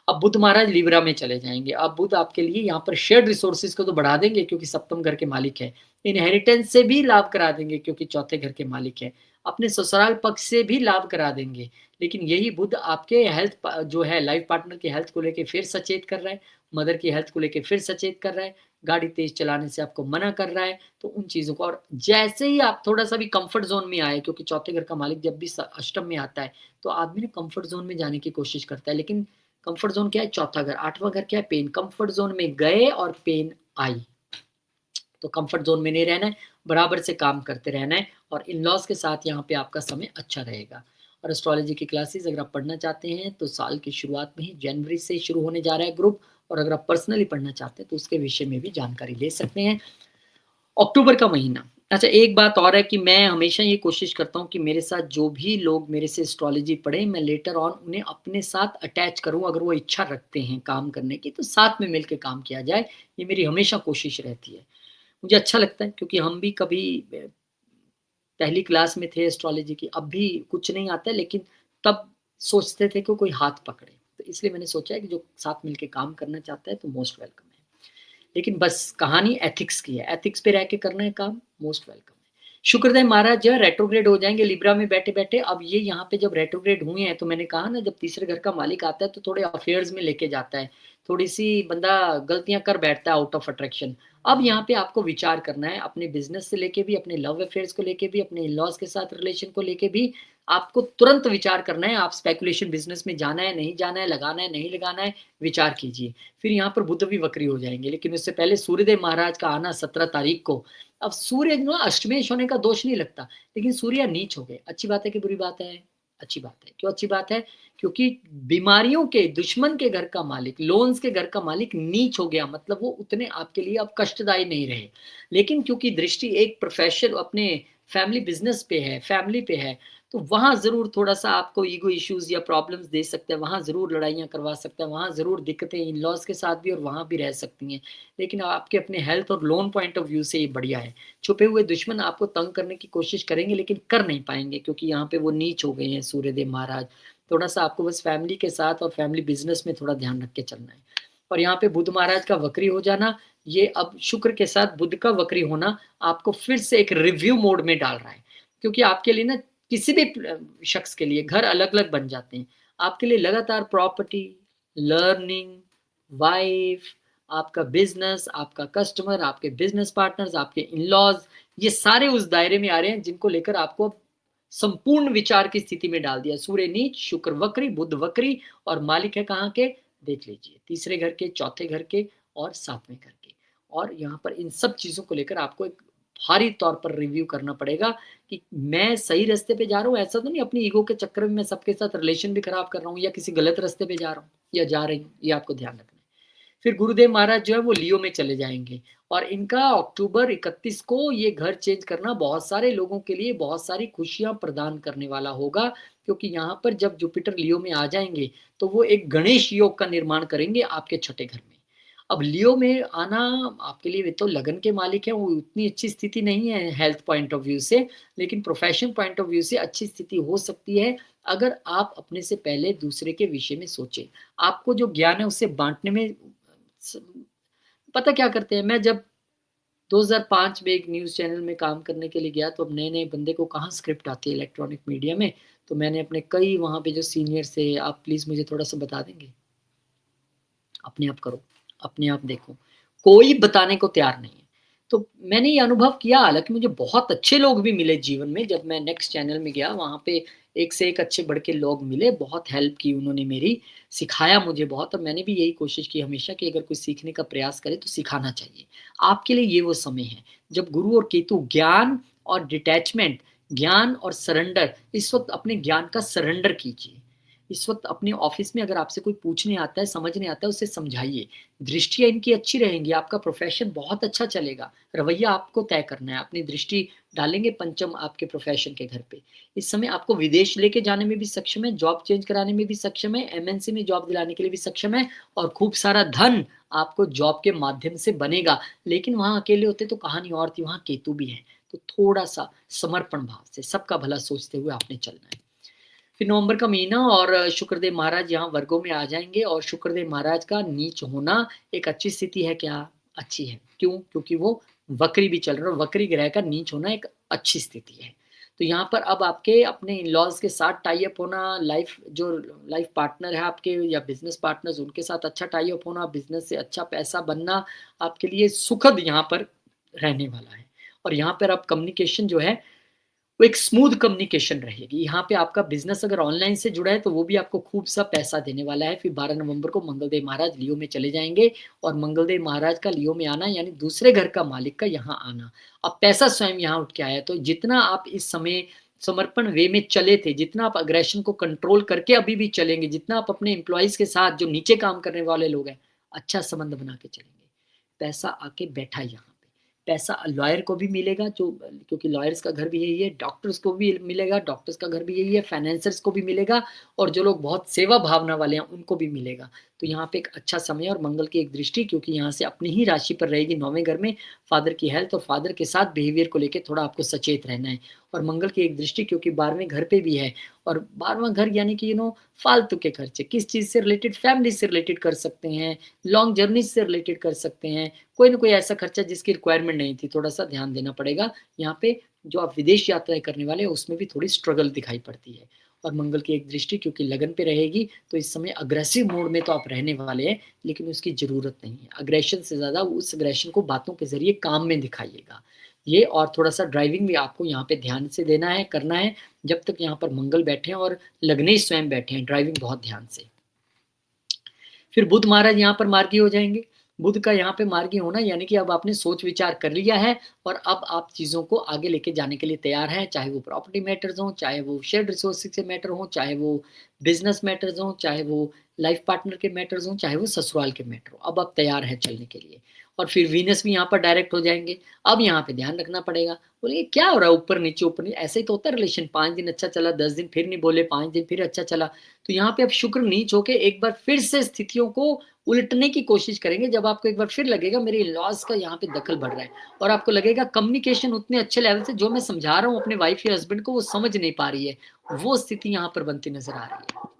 अब बुध महाराज लिब्रा में चले जाएँगे। अब बुध आपके लिए यहाँ पर शेयर्ड रिसोर्सेज़ को तो बढ़ा देंगे क्योंकि सप्तम घर के मालिक हैं। इनहेरिटेंस से भी लाभ करा देंगे क्योंकि चौथे घर के मालिक हैं। अपने ससुराल पक्ष से भी लाभ करा देंगे। लेकिन यही बुध आपके हेल्थ प जो है लाइफ पार्टनर की हेल्थ को लेके फिर सचेत कर रहा है, मदर की हेल्थ को लेके फिर सचेत कर रहा है, गाड़ी तेज़ चलाने से आपको मना कर रहा है। तो उन चीज़ों को और जैसे ही आप थोड़ा-सा भी कम्फर्ट ज़ोन में आए क्योंकि चौथे घर का मालिक जब भी अष्टम में आता है, तो आदमी ना कम्फर्ट ज़ोन में जाने की कोशिश करता है। लेकिन कंफर्ट ज़ोन क्या है? चौथा घर, 8वाँ घर क्या है? पेन। कंफर्ट ज़ोन में गए और पेन आई। तो कंफर्ट ज़ोन में नहीं रहना है, बराबर से काम करते रहना है और इन-लॉज़ के साथ यहाँ पे आपका समय अच्छा रहेगा। और एस्ट्रोलॉजी की क्लासेस अगर आप पढ़ना चाहते हैं, तो साल की शुरुआत में ही जनवरी से शुरू होने जा रहा है ग्रुप और अगर आप पर्सनली पढ़ना चाहते हैं, तो उसके विषय में भी जानकारी ले सकते हैं। अक्टूबर का महीना। अच्छा एक बात और है कि मैं हमेशा ये कोशिश करता हूँ कि मेरे साथ जो भी लोग मेरे से एस्ट्रोलॉजी पढ़ें, मैं लेटर ऑन उन्हें अपने साथ अटैच करूँ अगर वो इच्छा रखते हैं काम करने की, तो साथ में मिल के काम किया जाए। ये मेरी हमेशा कोशिश रहती है। मुझे अच्छा लगता है क्योंकि हम भी कभी पहली क्लास में थे एस्ट्रोलॉजी की, अब भी कुछ नहीं आता है लेकिन तब सोचते थे कि कोई हाथ पकड़े। तो इसलिए मैंने सोचा है कि जो साथ मिल के काम करना चाहता है तो मोस्ट वेलकम है। लेकिन बस कहानी एथिक्स की है, एथिक्स पे रह के करना है काम, मोस्ट वेलकम है। शुक्रदेव महाराज जो है रेट्रोग्रेड हो जाएँगे लिब्रा में बैठे-बैठे, अब ये यहाँ पे जब रेट्रोग्रेड हुए हैं, तो मैंने कहा ना जब तीसरे घर का मालिक आता है तो थोड़े अफेयर्स में लेके जाता है, थोड़ी-सी बंदा गलतियाँ कर बैठता है आउट ऑफ अट्रैक्शन। अब यहाँ पे आपको विचार करना है, अपने बिज़नेस से लेके भी, अपने लव अफेयर्स को लेके भी, अपने इन-लॉज़ के साथ रिलेशन को लेके भी, आपको तुरंत विचार करना है, आप स्पेकुलेशन बिज़नेस में जाना है, नहीं जाना है, लगाना है, नहीं लगाना है, विचार कीजिए। फिर यहाँ पर बुध भी वक्री हो जाएँगे, लेकिन उससे पहले सूर्यदेव महाराज का आना 17 तारीख को। अब सूर्य ना अष्टमेश होने का दोष नहीं लगता, लेकिन सूर्य नीच हो गए। अच्छी बात है कि बुरी बात है? अच्छी बात है। क्यों अच्छी बात है? क्योंकि बीमारियों के, दुश्मन के घर का मालिक, लोन्स के घर का मालिक नीच हो गया, मतलब वो उतने आपके लिए अब कष्टदायी नहीं रहे। लेकिन क्योंकि दृष्टि एक प्रोफ़ेशन अपने फैमिली बिज़नेस पे है, फैमिली पे है, तो वहाँ ज़रूर थोड़ा-सा आपको ईगो इश्यूज़ या प्रॉब्लम्स दे सकते हैं, वहाँ ज़रूर लड़ाइयाँ करवा सकते हैं, वहाँ ज़रूर दिक्कतें इन-लॉज़ के साथ भी और वहाँ भी रह सकती हैं। लेकिन आपके अपने हेल्थ और लोन पॉइंट ऑफ व्यू से ये बढ़िया है। छुपे हुए दुश्मन आपको तंग करने की कोशिश करेंगे लेकिन कर नहीं पाएँगे क्योंकि यहाँ पे वो नीच हो गए हैं सूर्यदेव महाराज। थोड़ा-सा आपको बस फैमिली के साथ और फैमिली बिज़नेस में थोड़ा ध्यान रख के चलना है। और यहाँ पे बुध महाराज का वक्री हो जाना, ये अब शुक्र के साथ बुध का वक्री होना आपको फिर से एक रिव्यू मोड में डाल रहा है। क्योंकि आपके लिए ना किसी भी शख्स के लिए घर अलग-अलग बन जाते हैं। आपके लिए लगातार प्रॉपर्टी, लर्निंग, वाइफ़, आपका बिज़नेस, आपका कस्टमर, आपके बिज़नेस पार्टनर्स, आपके इन-लॉज़, ये सारे उस दायरे में आ रहे हैं जिनको लेकर आपको संपूर्ण विचार की स्थिति में डाल दिया। सूर्य नीच, शुक्र वक्री, बुध वक्री और मालिक है कहाँ के? देख लीजिए, तीसरे घर के, चौथे घर के और सातवें घर के। और यहाँ पर इन सब चीज़ों को लेकर आपको एक भारी तौर पर रिव्यू करना पड़ेगा कि मैं सही रास्ते पे जा रहा हूँ, ऐसा तो नहीं अपनी ईगो के चक्कर में मैं सबके साथ रिलेशन भी खराब कर रहा हूँ या किसी गलत रास्ते पे जा रहा हूँ या जा रही हूँ, ये आपको ध्यान रखना है। फिर गुरुदेव महाराज जो है वो लियो में चले जाएँगे और इनका अक्टूबर 31 को ये घर चेंज करना बहुत सारे लोगों के लिए बहुत सारी खुशियाँ प्रदान करने वाला होगा, क्योंकि यहाँ पर जब जुपिटर लियो में आ जाएँगे, तो वो एक गणेश योग का निर्माण करेंगे आपके छठे घर में। अब लियो में आना आपके लिए वे तो लगन के मालिक हैं, वो उतनी अच्छी स्थिति नहीं है हेल्थ पॉइंट ऑफ व्यू से, लेकिन प्रोफ़ेशन पॉइंट ऑफ व्यू से अच्छी स्थिति हो सकती है, अगर आप अपने से पहले दूसरे के विषय में सोचें। आपको जो ज्ञान है उसे बाँटने में स पता क्या करते हैं, मैं जब 2005 में एक न्यूज़ चैनल में काम करने के लिए गया, तो अब नए-नए बंदे को कहाँ स्क्रिप्ट आती है इलेक्ट्रॉनिक मीडिया में, तो मैंने अपने कई वहाँ पे जो सीनियर्स थे, "आप प्लीज़ मुझे थोड़ा-सा बता देंगे?" अपने आप करो, अपने आप देखो। कोई बताने को तैयार नहीं है। तो मैंने ये अनुभव किया, हालाँकि मुझे बहुत अच्छे लोग भी मिले जीवन में जब मैं नेक्स्ट चैनल में गया, वहाँ पे एक से एक अच्छे बढ़ के लोग मिले, बहुत हेल्प की उन्होंने मेरी, सिखाया मुझे बहुत और मैंने भी यही कोशिश की हमेशा कि अगर कोई सीखने का प्रयास करे तो सिखाना चाहिए। आपके लिए ये वो समय है, जब गुरु और केतु ज्ञान और डिटैचमेंट, ज्ञान और सरेंडर, इस वक़्त अपने ज्ञान का सरेंडर कीजिए। इस वक़्त अपने ऑफ़िस में अगर आपसे कोई पूछने आता है, समझने आता है, उसे समझाइए। दृष्टियाँ इनकी अच्छी रहेंगी, आपका प्रोफ़ेशन बहुत अच्छा चलेगा। रवैया आपको तय करना है, अपनी दृष्टि डालेंगे पंचम आपके प्रोफ़ेशन के घर पे। इस समय आपको विदेश लेके जाने में भी सक्षम है, जॉब चेंज कराने में भी सक्षम है, एमएनसी में जॉब दिलाने के लिए भी सक्षम है और खूब सारा धन आपको जॉब के माध्यम से बनेगा। लेकिन वहाँ अकेले होते तो कहानी और थी, वहाँ केतु भी है। तो थोड़ा-सा समर्पण भाव से सबका भला सोचते हुए आपने चलना है। फिर नवंबर का महीना और शुक्रदेव महाराज यहाँ वर्गों में आ जाएँगे और शुक्रदेव महाराज का नीच होना एक अच्छी स्थिति है क्या? अच्छी है। क्यों? क्योंकि वो वक्री भी चल रहे हैं और वक्री ग्रह का नीच होना एक अच्छी स्थिति है। तो यहाँ पर अब आपके अपने इन-लॉज़ के साथ टाई अप होना, लाइफ़ पार्टनर है आपके या बिज़नेस पार्टनर्स उनके साथ अच्छा टाई अप होना, बिज़नेस से अच्छा पैसा बनना आपके लिए सुखद यहाँ पर रहने वाला है। और यहाँ पर अब कम्युनिकेशन जो है वो एक स्मूथ कम्युनिकेशन रहेगी। यहाँ पे आपका बिज़नेस अगर ऑनलाइन से जुड़ा है तो वो भी आपको खूब सा पैसा देने वाला है। फिर 12 नवंबर को मंगलदेव महाराज लियो में चले जाएँगे और मंगलदेव महाराज का लियो में आना यानी दूसरे घर का मालिक का यहाँ आना। अब पैसा स्वयं यहाँ उठ के आया तो जितना आप इस समय समर्पण वे में चले थे, जितना आप अग्रेशन को कंट्रोल करके अभी भी चलेंगे, जितना आप अपने एम्प्लॉइज़ के साथ जो नीचे काम करने वाले लोग हैं, अच्छा संबंध बना के चलेंगे। पैसा आके बैठा यहाँ पे। पैसा लॉयर को भी मिलेगा जो क्योंकि लॉयर्स का घर भी यही है, डॉक्टर्स को भी मिलेगा, डॉक्टर्स का घर भी यही है, फाइनेंसर्स को भी मिलेगा और जो लोग बहुत सेवा भावना वाले हैं, उनको भी मिलेगा। तो यहाँ पे एक अच्छा समय और मंगल की एक दृष्टि क्योंकि यहाँ से अपनी ही राशि पर रहेगी 9वें घर में, फादर की हेल्थ और फादर के साथ बिहेवियर को लेके थोड़ा आपको सचेत रहना है। और मंगल की एक दृष्टि क्योंकि 12वें घर पे भी है और 12वां घर यानी कि फालतू के खर्चे, किस चीज़ से रिलेटेड, फैमिली से रिलेटेड कर सकते हैं, लॉन्ग जर्नी से रिलेटेड कर सकते हैं, कोई ना कोई ऐसा खर्चा जिसकी रिक्वायरमेंट नहीं थी, थोड़ा-सा ध्यान देना पड़ेगा। यहाँ पे जो आप विदेश यात्राएँ करने वाले हैं, उसमें भी थोड़ी स्ट्रगल दिखाई पड़ती है। और मंगल की एक दृष्टि क्योंकि लगन पे रहेगी, तो इस समय अग्रेसिव मोड में तो आप रहने वाले हैं, लेकिन उसकी ज़रूरत नहीं है। अग्रेशन से ज़्यादा उस अग्रेशन को बातों के ज़रिए काम में दिखाइएगा। ये और थोड़ा-सा ड्राइविंग भी आपको यहाँ पे ध्यान से देना है, करना है, जब तक यहाँ पर मंगल बैठे हैं और लग्नेश स्वयं बैठे हैं, ड्राइविंग बहुत ध्यान से। फिर बुध महाराज यहाँ पर मार्गी हो जाएँगे। बुध का यहाँ पे मार्गी होना यानी कि अब आपने सोच विचार कर लिया है और अब आप चीज़ों को आगे लेके जाने के लिए तैयार हैं, चाहे वो प्रॉपर्टी मैटर्स हों, चाहे वो शेयर्ड रिसोर्सेज़ के मैटर हों, चाहे वो बिज़नेस मैटर्स हों, चाहे वो लाइफ़ पार्टनर के मैटर्स हों, चाहे वो ससुराल के मैटर हों। अब आप तैयार हैं चलने के लिए और फिर वीनस भी यहाँ पर डायरेक्ट हो जाएँगे। अब यहाँ पे ध्यान रखना पड़ेगा। बोलिए क्या हो रहा है ऊपर-नीचे, ऊपर-नीचे ऐसे ही तो होता है रिलेशन 5 दिन अच्छा चला, 10 दिन फिर नहीं बोले, 5 दिन फिर अच्छा चला। तो यहाँ पे अब शुक्र नीच होके एक बार फिर से स्थितियों को उलटने की कोशिश करेंगे जब आपको एक बार फिर लगेगा मेरे इन-लॉज़ का यहाँ पे दखल बढ़ रहा है और आपको लगेगा कम्युनिकेशन उतने अच्छे लेवल से जो मैं समझा रहा हूँ अपने वाइफ़ या हस्बैंड को वो समझ नहीं पा रही है। वो स्थिति यहाँ पर बनती नज़र आ रही है।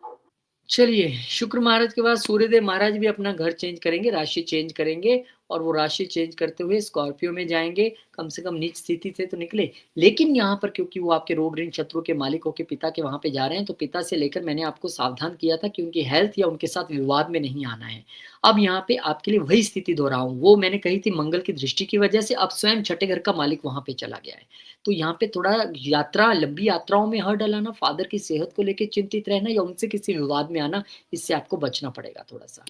चलिए, शुक्र महाराज के बाद सूर्यदेव महाराज भी अपना घर चेंज करेंगे, राशि चेंज करेंगे और वो राशि चेंज करते हुए स्कॉर्पियो में जाएँगे, कम से कम नीच स्थिति से तो निकले। लेकिन यहाँ पर क्योंकि वो आपके रोग ऋण शत्रु के मालिक होके पिता के वहाँ पे जा रहे हैं, तो पिता से लेकर मैंने आपको सावधान किया था कि उनकी हेल्थ या उनके साथ विवाद में नहीं आना है। अब यहाँ पे आपके लिए वही स्थिति दोहराऊँ, वो मैंने कही थी मंगल की दृष्टि की वजह से अब स्वयं छठे घर का मालिक वहाँ पे चला गया है। तो यहाँ पे थोड़ा लंबी यात्राओं में हड़ डलाना, फादर की सेहत को लेके चिंतित रहना या उनसे किसी विवाद में आना, इससे आपको बचना पड़ेगा थोड़ा-सा।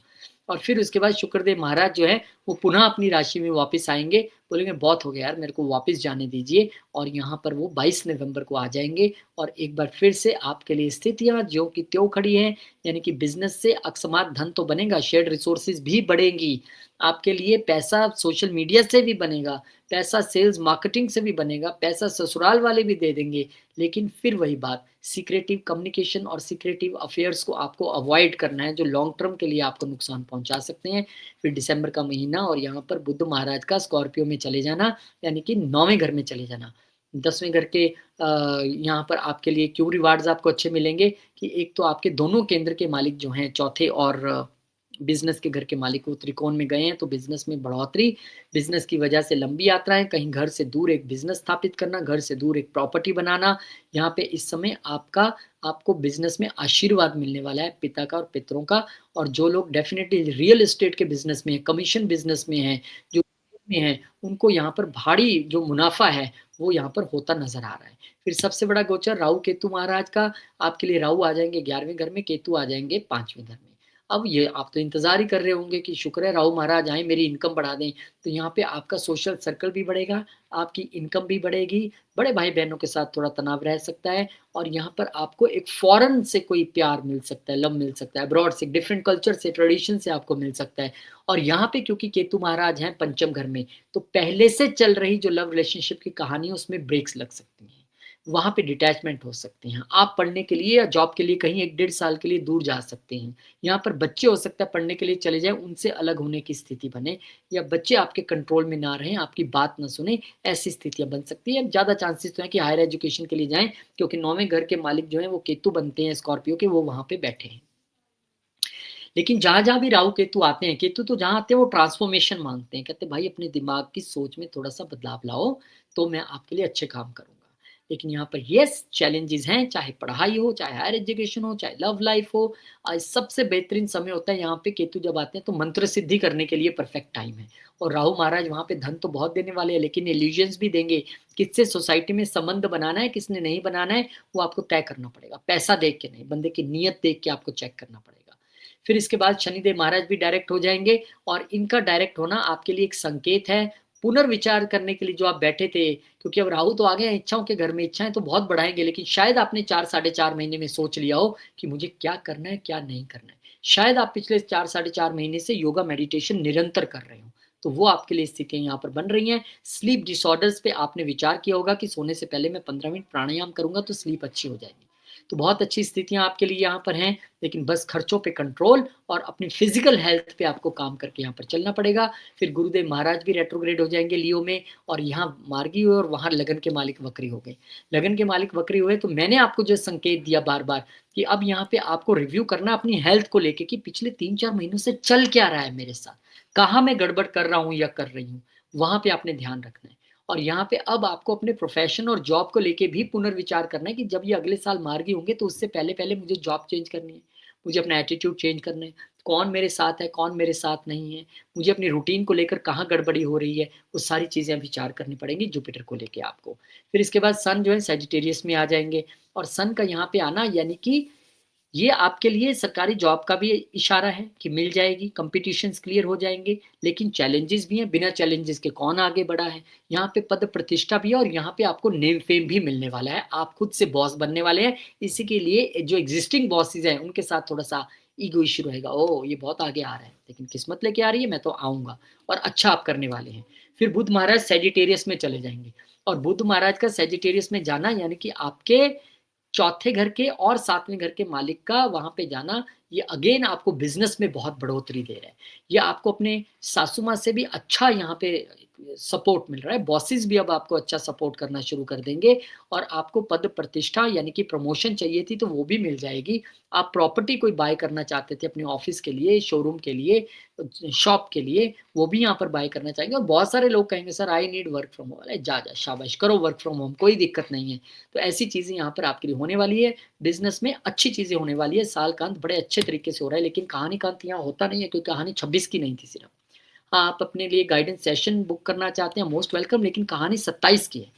और फिर उसके बाद शुक्रदेव महाराज जो है, वो पुनः अपनी राशि में वापस आएँगे, बोलेंगे बहुत हो गया यार, मेरे को वापस जाने दीजिए और यहाँ पर वो 22 नवंबर को आ जाएँगे और एक बार फिर से आपके लिए स्थितियाँ ज्यों की त्यों खड़ी हैं, यानी कि बिज़नेस से अकस्मात धन तो बनेगा, शेयर्ड रिसोर्सेज़ भी बढ़ेंगी। आपके लिए पैसा सोशल मीडिया से भी बनेगा, पैसा सेल्स मार्केटिंग से भी बनेगा, पैसा ससुराल वाले भी दे देंगे। लेकिन फिर वही बात, सीक्रेटिव कम्युनिकेशन और सीक्रेटिव अफेयर्स को आपको अवॉइड करना है, जो लॉन्ग टर्म के लिए आपको नुकसान पहुँचा सकते हैं। फिर दिसंबर का महीना और यहाँ पर बुध महाराज का स्कॉर्पियो में चले जाना, यानी कि 9वें घर में चले जाना। 10वें घर के यहाँ पर आपके लिए क्यों रिवार्ड्स आपको अच्छे मिलेंगे कि एक तो आपके दोनों केंद्र के मालिक जो हैं, चौथे और बिज़नेस के घर के मालिक वो त्रिकोण में गए हैं, तो बिज़नेस में बढ़ोतरी, बिज़नेस की वजह से लंबी यात्राएँ, कहीं घर से दूर एक बिज़नेस स्थापित करना, घर से दूर एक प्रॉपर्टी बनाना। यहाँ पे इस समय आपको बिज़नेस में आशीर्वाद मिलने वाला है पिता का और पितरों का और जो लोग डेफ़िनिटली रियल एस्टेट के बिज़नेस में हैं, कमीशन बिज़नेस में हैं, जो में हैं, उनको यहाँ पर भारी जो मुनाफ़ा है, वो यहाँ पर होता नज़र आ रहा है। फिर सबसे बड़ा गोचर राहु केतु महाराज का, आपके लिए राहु आ जाएँगे 11वें घर में, केतु आ जाएँगे 5वें घर में। अब ये आप तो इंतज़ार ही कर रहे होंगे कि शुक्र है राहु महाराज आएँ, मेरी इनकम बढ़ा दें। तो यहाँ पे आपका सोशल सर्कल भी बढ़ेगा, आपकी इनकम भी बढ़ेगी, बड़े भाई-बहनों के साथ थोड़ा तनाव रह सकता है और यहाँ पर आपको एक फ़ॉरेन से कोई प्यार मिल सकता है, लव मिल सकता है, अब्रॉड से, डिफरेंट कल्चर से, ट्रेडिशन से आपको मिल सकता है। और यहाँ पे क्योंकि केतु महाराज हैं पंचम घर में, तो पहले से चल रही जो लव रिलेशनशिप की कहानी है, उसमें ब्रेक्स लग सकती हैं। वहाँ पे डिटैचमेंट हो सकते हैं। आप पढ़ने के लिए या जॉब के लिए कहीं 1 डेढ़ साल के लिए दूर जा सकते हैं। यहाँ पर बच्चे हो सकता है पढ़ने के लिए चले जाएँ, उनसे अलग होने की स्थिति बने या बच्चे आपके कंट्रोल में ना रहें, आपकी बात ना सुनें, ऐसी स्थितियाँ बन सकती हैं। ज़्यादा चांसेस तो हैं कि हायर एजुकेशन के लिए जाएँ, क्योंकि 9वें घर के मालिक जो हैं वो केतु बनते हैं स्कॉर्पियो के, वो वहाँ पे बैठे हैं। लेकिन जहाँ-जहाँ भी राहु केतु आते हैं, केतु तो जहाँ आते हैं वो ट्रांसफॉर्मेशन माँगते हैं, कहते हैं भाई अपने दिमाग की सोच में थोड़ा-सा बदलाव लाओ, तो मैं आपके लिए अच्छे काम करूँगा। लेकिन यहाँ पर येस चैलेंजेज़ हैं, चाहे पढ़ाई हो, चाहे हायर एजुकेशन हो, चाहे लव लाइफ़ हो, सबसे बेहतरीन समय होता है यहाँ पे केतु जब आते हैं तो मंत्र सिद्धि करने के लिए परफेक्ट टाइम है। और राहु महाराज वहाँ पे धन तो बहुत देने वाले हैं, लेकिन इल्यूजन्स भी देंगे, किससे सोसाइटी में संबंध बनाना है, किसने नहीं बनाना है, वो आपको तय करना पड़ेगा। पैसा देख के नहीं, बंदे की नीयत देख के आपको चेक करना पड़ेगा। फिर इसके बाद शनिदेव महाराज भी डायरेक्ट हो जाएँगे और इनका डायरेक्ट होना आपके लिए एक संकेत है, पुनर्विचार करने के लिए जो आप बैठे थे, क्योंकि अब राहु तो आ गए हैं इच्छाओं के घर में, इच्छाएँ तो बहुत बढ़ाएँगे, लेकिन शायद आपने 4 साढ़े 4 महीने में सोच लिया हो कि मुझे क्या करना है, क्या नहीं करना है। शायद आप पिछले 4 साढ़े 4 महीने से योगा मेडिटेशन निरंतर कर रहे हो, तो वो आपके लिए स्थितियाँ यहाँ पर बन रही हैं। स्लीप डिसऑर्डर्स पे आपने विचार किया होगा कि सोने से पहले मैं 15 मिनट प्राणायाम करूँगा तो स्लीप अच्छी हो जाएगी। तो बहुत अच्छी स्थितियाँ आपके लिए यहाँ पर हैं, लेकिन बस खर्चों पे कंट्रोल और अपनी फिजिकल हेल्थ पे आपको काम करके यहाँ पर चलना पड़ेगा। फिर गुरुदेव महाराज भी रेट्रोग्रेड हो जाएँगे लियो में और यहाँ मार्गी हुए और वहाँ लगन के मालिक वक्री हो गए। लगन के मालिक वक्री हुए तो मैंने आपको जो संकेत दिया बार-बार कि अब यहाँ पे आपको रिव्यू करना अपनी हेल्थ को लेके कि पिछले 3-4 महीनों से चल क्या रहा है मेरे साथ? कहाँ मैं गड़बड़ कर रहा हूँ या कर रही हूँ? वहाँ पे आपने ध्यान रखना है। और यहाँ पे अब आपको अपने प्रोफ़ेशन और जॉब को लेके भी पुनर्विचार करना है कि जब ये अगले साल मार्गी होंगे तो उससे पहले-पहले मुझे जॉब चेंज करनी है। मुझे अपना एटीट्यूड चेंज करना है। कौन मेरे साथ है, कौन मेरे साथ नहीं है। मुझे अपनी रूटीन को लेकर कहाँ गड़बड़ी हो रही है, वो सारी चीज़ें विचार करनी पड़ेंगी जुपिटर को लेके आपको। फिर इसके बाद सन जो है सजिटेरियस में आ जाएँगे और सन का यहाँ पे आना यानी कि ये आपके लिए सरकारी जॉब का भी इशारा है कि मिल जाएगी, कॉम्पिटिशन्स क्लियर हो जाएँगे, लेकिन चैलेंजेस भी हैं, बिना चैलेंजेस के कौन आगे बढ़ा है। यहाँ पे पद प्रतिष्ठा भी है और यहाँ पे आपको नेम फेम भी मिलने वाला है, आप खुद से बॉस बनने वाले हैं। इसी के लिए जो एक्जिस्टिंग बॉसेस हैं, उनके साथ थोड़ा-सा ईगो इश्यू रहेगा, ओह! ये बहुत आगे आ रहा है, लेकिन किस्मत लेके आ रही है, मैं तो आऊँगा और अच्छा आप करने वाले हैं। फिर बुध महाराज सजिटेरियस में चले जाएँगे और बुध महाराज का सजिटेरियस में जाना यानी कि आपके चौथे घर के और 7वें घर के मालिक का वहाँ पे जाना, ये अगेन आपको बिज़नेस में बहुत बढ़ोतरी दे रहा है। ये आपको अपने सासू माँ से भी अच्छा यहाँ पे सपोर्ट मिल रहा है। बॉसेस भी अब आपको अच्छा सपोर्ट करना शुरू कर देंगे और आपको पद प्रतिष्ठा यानी कि प्रमोशन चाहिए थी तो वो भी मिल जाएगी। आप प्रॉपर्टी कोई बाय करना चाहते थे अपने ऑफ़िस के लिए, शोरूम के लिए, शॉप के लिए, वो भी यहाँ पर बाय करना चाहेंगे और बहुत सारे लोग कहेंगे sir I need work from home. अरे जा, जा शाबाश करो वर्क फ्रॉम होम, कोई दिक्कत नहीं है। तो ऐसी चीज़ें यहाँ पर आपके लिए होने वाली है। बिज़नेस में अच्छी चीज़ें होने वाली है। साल का अंत बड़े अच्छे तरीके से हो रहा है, लेकिन कहानी का अंत यहाँ होता नहीं है क्योंकि कहानी 26 की नहीं थी सिर्फ़। हाँ, आप अपने लिए गाइडेंस सेशन बुक करना चाहते हैं मोस्ट वेलकम, लेकिन कहानी 27 की है।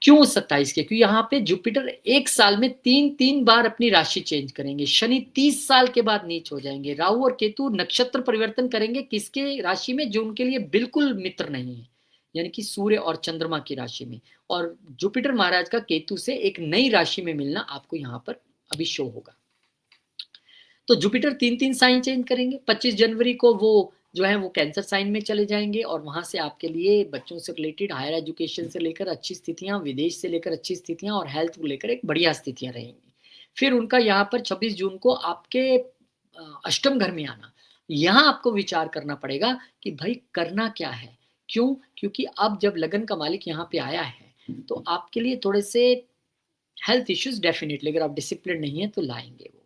क्यों 27 की है? क्योंकि यहाँ पे जुपिटर 1 साल में 3-3 बार अपनी राशि चेंज करेंगे। शनि 30 साल के बाद नीच हो जाएँगे। राहु और केतु नक्षत्र परिवर्तन करेंगे किसके राशि में? जो उनके लिए बिल्कुल मित्र नहीं है। यानी कि सूर्य और चंद्रमा की राशि में और जुपिटर महाराज का केतु से एक नई राशि में मिलना आपको यहाँ पर अभी शो होगा। तो जुपिटर 3-3 साइन चेंज करेंगे। 25 जनवरी को वो जो है वो कैंसर साइन में चले जाएँगे और वहाँ से आपके लिए बच्चों से रिलेटेड हायर एजुकेशन से लेकर अच्छी स्थितियाँ, विदेश से लेकर अच्छी स्थितियाँ और हेल्थ को लेकर एक बढ़िया स्थितियाँ रहेंगी। फिर उनका यहाँ पर 26 जून को आपके अष्टम घर में आना। यहाँ आपको विचार करना पड़ेगा कि भई करना क्या है? क्यों? क्योंकि अब जब लगन का मालिक यहाँ पे आया है, तो आपके लिए थोड़े से हेल्थ इश्यूज़ डेफ़िनिटली अगर आप डिसिप्लिन नहीं हैं तो लाएँगे वो।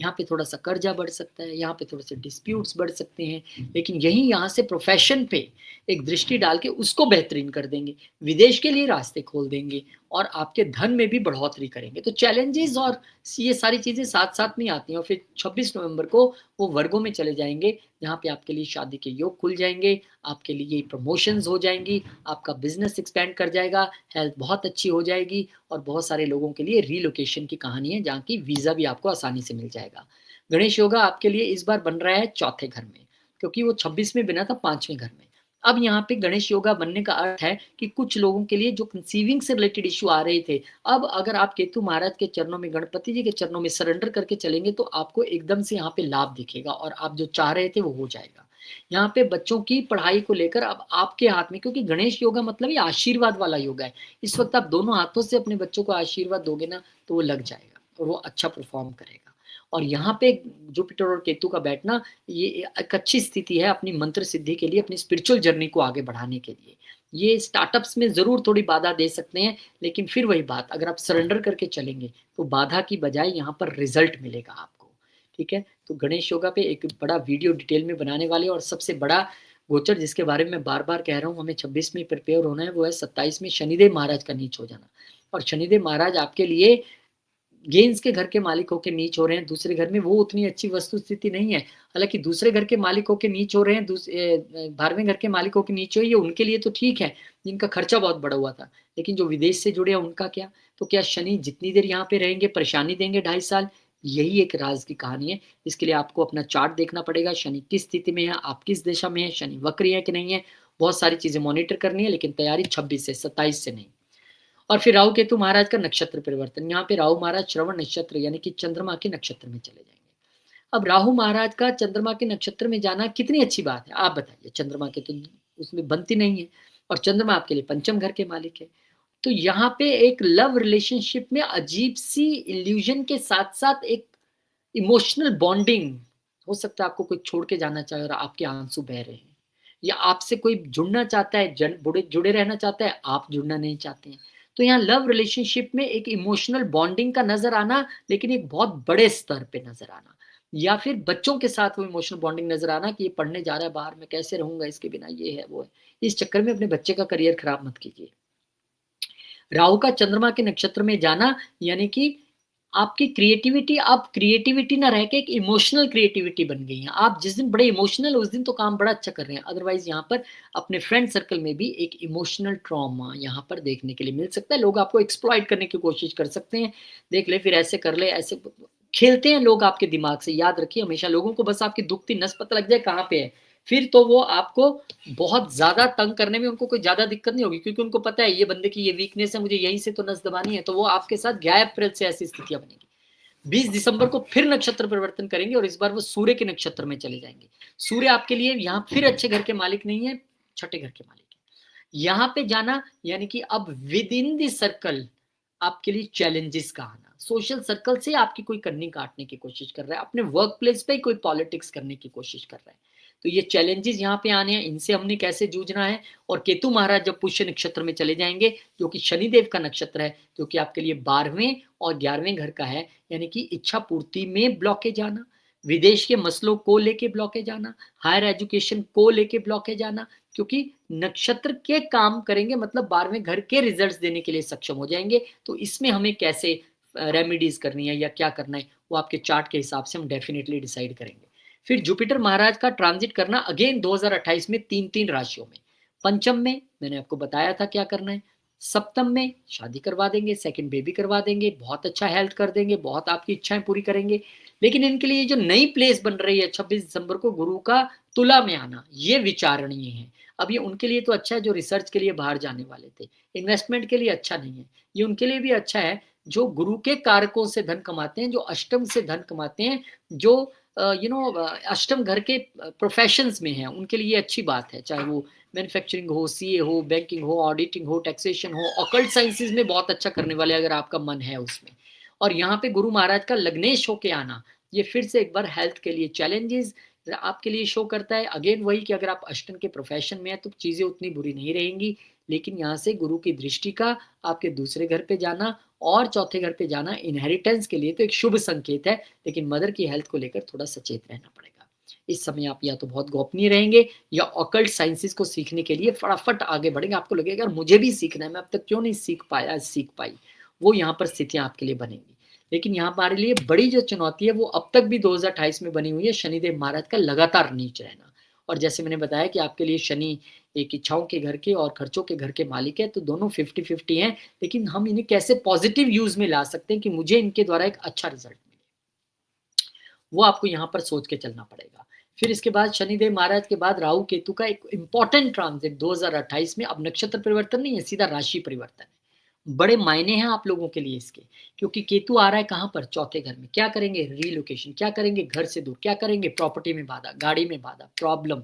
यहाँ पे थोड़ा-सा कर्जा बढ़ सकता है, यहाँ पे थोड़े-से डिस्प्यूट्स बढ़ सकते हैं, लेकिन यही यहाँ से प्रोफ़ेशन पे एक दृष्टि डाल के उसको बेहतरीन कर देंगे। विदेश के लिए रास्ते खोल देंगे और आपके धन में भी बढ़ोतरी करेंगे। तो चैलेंजेज़ और ये सारी चीज़ें साथ-साथ में आती हैं और फिर 26 नवंबर को वो वर्गों में चले जाएँगे, जहाँ पे आपके लिए शादी के योग खुल जाएँगे, आपके लिए प्रमोशंस हो जाएँगी, आपका बिज़नेस एक्सपेंड कर जाएगा, हेल्थ बहुत अच्छी हो जाएगी और बहुत सारे लोगों के लिए रिलोकेशन की कहानी है जहाँ की वीज़ा भी आपको आसानी से मिल जाएगा। गणेश योगा आपके लिए इस बार बन रहा है चौथे घर में, क्योंकि वो 26 में बना था 5वें घर में। अब यहाँ पे गणेश योगा बनने का अर्थ है कि कुछ लोगों के लिए जो कंसीविंग से रिलेटेड इश्यू आ रहे थे, अब अगर आप केतु महाराज के चरणों में, गणपति जी के चरणों में सरेंडर करके चलेंगे तो आपको एकदम से यहाँ पे लाभ दिखेगा और आप जो चाह रहे थे वो हो जाएगा। यहाँ पे बच्चों की पढ़ाई को लेकर अब आपके हाथ में, क्योंकि गणेश योगा मतलब ये आशीर्वाद वाला योगा है। इस वक्त आप दोनों हाथों से अपने बच्चों को आशीर्वाद दोगे ना तो वो लग जाएगा और वो अच्छा परफॉर्म करेगा। और यहाँ पे जुपिटर और केतु का बैठना ये एक अच्छी स्थिति है अपनी मंत्र सिद्धि के लिए, अपनी स्पिरिचुअल जर्नी को आगे बढ़ाने के लिए। ये स्टार्टअप्स में जरूर थोड़ी बाधा दे सकते हैं, लेकिन फिर वही बात, अगर आप सरेंडर करके चलेंगे तो बाधा की बजाय यहाँ पर रिजल्ट मिलेगा आपको। ठीक है, तो गणेश योगा पे एक बड़ा वीडियो डिटेल में बनाने वाले, और सबसे बड़ा गोचर जिसके बारे में बार बार कह रहा हूँ हमें 26 में प्रिपेयर होना है, वो है 27 में शनिदेव महाराज का नीच हो जाना। और शनिदेव महाराज आपके लिए गेंस के घर के मालिक होकर नीच हो रहे हैं दूसरे घर में, वो उतनी अच्छी वस्तु स्थिति नहीं है। हालांकि दूसरे घर के मालिक होकर नीच हो रहे हैं, 12वें घर के मालिक होकर नीच हो, ये उनके लिए तो ठीक है जिनका खर्चा बहुत बड़ा हुआ था, लेकिन जो विदेश से जुड़े हैं उनका क्या? तो क्या शनि जितनी देर यहाँ पे रहेंगे परेशानी देंगे 2.5 साल? यही एक राज की कहानी है। इसके लिए आपको अपना चार्ट देखना पड़ेगा, शनि किस स्थिति में है, आप किस दिशा में है, शनि वक्र है कि नहीं है, बहुत सारी चीजें मॉनिटर करनी है, लेकिन तैयारी 26 से 27 से नहीं। और फिर राहु केतु महाराज का नक्षत्र परिवर्तन, यहाँ पे राहु महाराज श्रवण नक्षत्र यानी कि चंद्रमा के नक्षत्र में चले जाएंगे। अब राहु महाराज का चंद्रमा के नक्षत्र में जाना कितनी अच्छी बात है आप बताइए? चंद्रमा के तो उसमें बनती नहीं है, और चंद्रमा आपके लिए पंचम घर के मालिक है। तो यहाँ पे एक लव रिलेशनशिप में अजीब सी इल्यूजन के साथ साथ एक इमोशनल बॉन्डिंग हो सकता है। आपको कोई छोड़ के जाना चाहे और आपके आंसू बह रहे हैं, या आपसे कोई जुड़ना चाहता है, बुढ़े जुड़े रहना चाहता है, आप जुड़ना नहीं चाहते हैं। तो यहाँ लव रिलेशनशिप में एक इमोशनल बॉन्डिंग का नजर आना, लेकिन एक बहुत बड़े स्तर पे नजर आना, या फिर बच्चों के साथ वो इमोशनल बॉन्डिंग नजर आना कि ये पढ़ने जा रहा है बाहर, मैं कैसे रहूंगा इसके बिना, ये है वो है। इस चक्कर में अपने बच्चे का करियर खराब मत कीजिए। राहु का चंद्रमा के नक्षत्र में जाना यानी कि आपकी क्रिएटिविटी, आप क्रिएटिविटी ना रह के एक इमोशनल क्रिएटिविटी बन गई है। आप जिस दिन बड़े इमोशनल उस दिन तो काम बड़ा अच्छा कर रहे हैं, अदरवाइज यहाँ पर अपने फ्रेंड सर्कल में भी एक इमोशनल ट्रॉमा यहाँ पर देखने के लिए मिल सकता है। लोग आपको एक्सप्लॉइट करने की कोशिश कर सकते हैं, देख ले फिर ऐसे कर ले, ऐसे खेलते हैं लोग आपके दिमाग से। याद रखिए हमेशा लोगों को बस आपकी दुखती नस पता लग जाए कहाँ पे है, फिर तो वो आपको बहुत ज्यादा तंग करने में उनको कोई ज्यादा दिक्कत नहीं होगी, क्योंकि उनको पता है ये बंदे की ये वीकनेस है, मुझे यहीं से तो नस दबानी है। तो वो आपके साथ 11 अप्रैल से ऐसी स्थितियां बनेगी। 20 दिसंबर को फिर नक्षत्र परिवर्तन करेंगे और इस बार वो सूर्य के नक्षत्र में चले जाएंगे। सूर्य आपके लिए यहाँ फिर अच्छे घर के मालिक नहीं है, छठे घर के मालिक है। यहाँ पे जाना यानी कि अब विद इन दी सर्कल आपके लिए चैलेंजेस का आना, सोशल सर्कल से आपकी कोई कन्नी काटने की कोशिश कर रहा है, अपने वर्क प्लेस पे कोई पॉलिटिक्स करने की कोशिश कर रहा है। तो ये चैलेंजेस यहाँ पे आने हैं, इनसे हमने कैसे जूझना है। और केतु महाराज जब पुष्य नक्षत्र में चले जाएंगे, जो कि शनिदेव का नक्षत्र है, जो कि आपके लिए 12वें और 11वें घर का है, यानी कि इच्छा पूर्ति में ब्लॉकेज आना, विदेश के मसलों को लेके ब्लॉकेज आना, हायर एजुकेशन को लेके ब्लॉकेज आना, क्योंकि नक्षत्र के काम करेंगे मतलब 12वें घर के रिजल्ट्स देने के लिए सक्षम हो जाएंगे। तो इसमें हमें कैसे रेमेडीज करनी है या क्या करना है, वो आपके चार्ट के हिसाब से हम डेफिनेटली डिसाइड करेंगे। फिर जुपिटर महाराज का ट्रांजिट करना अगेन 2028 में तीन तीन राशियों में। पंचम में मैंने आपको बताया था क्या करना है, सप्तम में शादी करवा देंगे, सेकंड बेबी करवा देंगे, बहुत अच्छा हेल्थ कर देंगे, बहुत आपकी इच्छाएं पूरी करेंगे। लेकिन इनके लिए जो नई प्लेस बन रही है 26 दिसंबर को गुरु का तुला में आना, ये विचारणीय है। अब ये उनके लिए तो अच्छा है जो रिसर्च के लिए बाहर जाने वाले थे, इन्वेस्टमेंट के लिए अच्छा नहीं है। ये उनके लिए भी अच्छा है जो गुरु के कारकों से धन कमाते हैं, जो अष्टम से धन कमाते हैं, जो अष्टम घर के प्रोफेशंस में है, उनके लिए अच्छी बात है। चाहे वो मैन्युफैक्चरिंग हो, सीए हो, बैंकिंग हो, ऑडिटिंग हो, टैक्सेशन हो, ऑकल्ट साइंसेज में बहुत अच्छा करने वाले अगर आपका मन है उसमें। और यहाँ पे गुरु महाराज का लग्नेश होके आना, ये फिर से एक बार हेल्थ के लिए चैलेंजेस आपके लिए शो करता है। अगेन वही कि अगर आप अष्टम के प्रोफेशन में है तो चीजें उतनी बुरी नहीं रहेंगी, लेकिन यहाँ से गुरु की दृष्टि का आपके दूसरे घर पे जाना और चौथे घर पे जाना इनहेरिटेंस के लिए तो एक शुभ संकेत है, लेकिन मदर की हेल्थ को लेकर थोड़ा सचेत रहना पड़ेगा। इस समय आप या तो बहुत गोपनीय रहेंगे या ऑकल्ट साइंसेस को सीखने के लिए फटाफट आगे बढ़ेंगे। आपको लगेगा यार मुझे भी सीखना है, मैं अब तक क्यों नहीं सीख पाया, सीख पाई, वो यहाँ पर स्थितियां आपके लिए बनेंगी। लेकिन यहाँ हमारे लिए बड़ी जो चुनौती है वो अब तक भी 2028 में बनी हुई है, शनिदेव महाराज का लगातार नीच रहना। और जैसे मैंने बताया कि आपके लिए शनि एक इच्छाओं के घर के और खर्चों के घर के मालिक है, तो दोनों 50-50 हैं। लेकिन हम इन्हें कैसे पॉजिटिव यूज में ला सकते हैं कि मुझे इनके द्वारा एक अच्छा रिजल्ट मिले। वो आपको यहाँ पर सोच के चलना पड़ेगा। फिर इसके बाद शनिदेव महाराज के बाद राहु केतु का एक इम्पोर्टेंट ट्रांजिट 2028 में, अब नक्षत्र परिवर्तन नहीं है, सीधा राशि परिवर्तन है। बड़े मायने हैं आप लोगों के लिए इसके, क्योंकि केतु आ रहा है कहाँ पर? चौथे घर में। क्या करेंगे? रीलोकेशन। क्या करेंगे? घर से दूर। क्या करेंगे? प्रॉपर्टी में बाधा, गाड़ी में बाधा, प्रॉब्लम।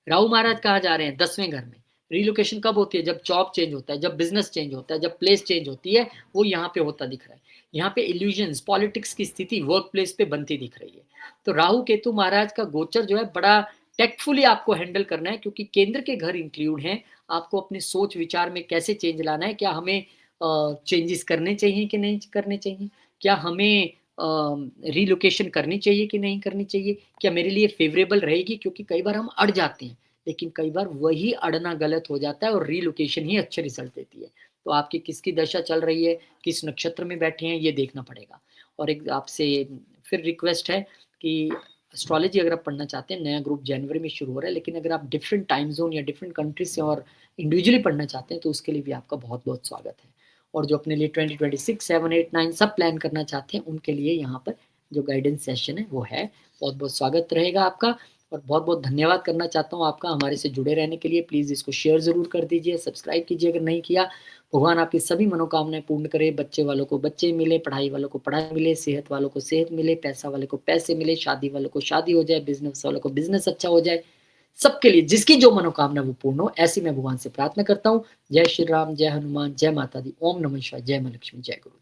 राहु महाराज कहाँ जा रहे हैं? 10वें घर में। रीलोकेशन कब होती है? जब जॉब चेंज होता है, जब बिजनेस चेंज होता है, जब प्लेस चेंज होती है, वो यहाँ पे होता दिख रहा है। यहाँ पे इल्यूजन्स, पॉलिटिक्स की स्थिति वर्क प्लेस पे बनती दिख रही है। तो राहु केतु महाराज का गोचर जो है बड़ा टेक्टफुली आपको हैंडल करना है, क्योंकि केंद्र के घर इंक्लूड हैं। आपको अपने सोच विचार में कैसे चेंज लाना है, क्या हमें चेंजेस करने चाहिए कि नहीं करने चाहिए, क्या हमें रीलोकेशन करनी चाहिए कि नहीं करनी चाहिए, क्या मेरे लिए फेवरेबल रहेगी, क्योंकि कई बार हम अड़ जाते हैं, लेकिन कई बार वही अड़ना गलत हो जाता है और रीलोकेशन ही अच्छे रिजल्ट देती है। तो आपकी किसकी दशा चल रही है, किस नक्षत्र में बैठे हैं, ये देखना पड़ेगा। और एक आपसे फिर रिक्वेस्ट है कि एस्ट्रोलॉजी अगर आप पढ़ना चाहते हैं, नया ग्रुप जनवरी में शुरू हो रहा है, लेकिन अगर आप डिफरेंट टाइम जोन या डिफरेंट कंट्री से और इंडिविजुअली पढ़ना चाहते हैं, तो उसके लिए भी आपका बहुत बहुत स्वागत है। और जो अपने लिए 2026 7 8 9 सब प्लान करना चाहते हैं, उनके लिए यहाँ पर जो गाइडेंस सेशन है वो है। बहुत बहुत स्वागत रहेगा आपका, और बहुत बहुत धन्यवाद करना चाहता हूँ आपका हमारे से जुड़े रहने के लिए। प्लीज़ इसको शेयर ज़रूर कर दीजिए, सब्सक्राइब कीजिए अगर नहीं किया। भगवान आपकी सभी मनोकामनाएं पूर्ण करे, बच्चे वालों को बच्चे मिले, पढ़ाई वालों को पढ़ाई मिले, सेहत वालों को सेहत मिले, पैसा वाले को पैसे मिले, शादी वालों को शादी हो जाए, बिजनेस वालों को बिजनेस अच्छा हो जाए। सबके लिए जिसकी जो मनोकामना वो पूर्ण हो, ऐसी मैं भगवान से प्रार्थना करता हूँ। जय श्री राम, जय हनुमान, जय माता दी, ओम नमः शिवाय, जय मां लक्ष्मी, जय गुरु।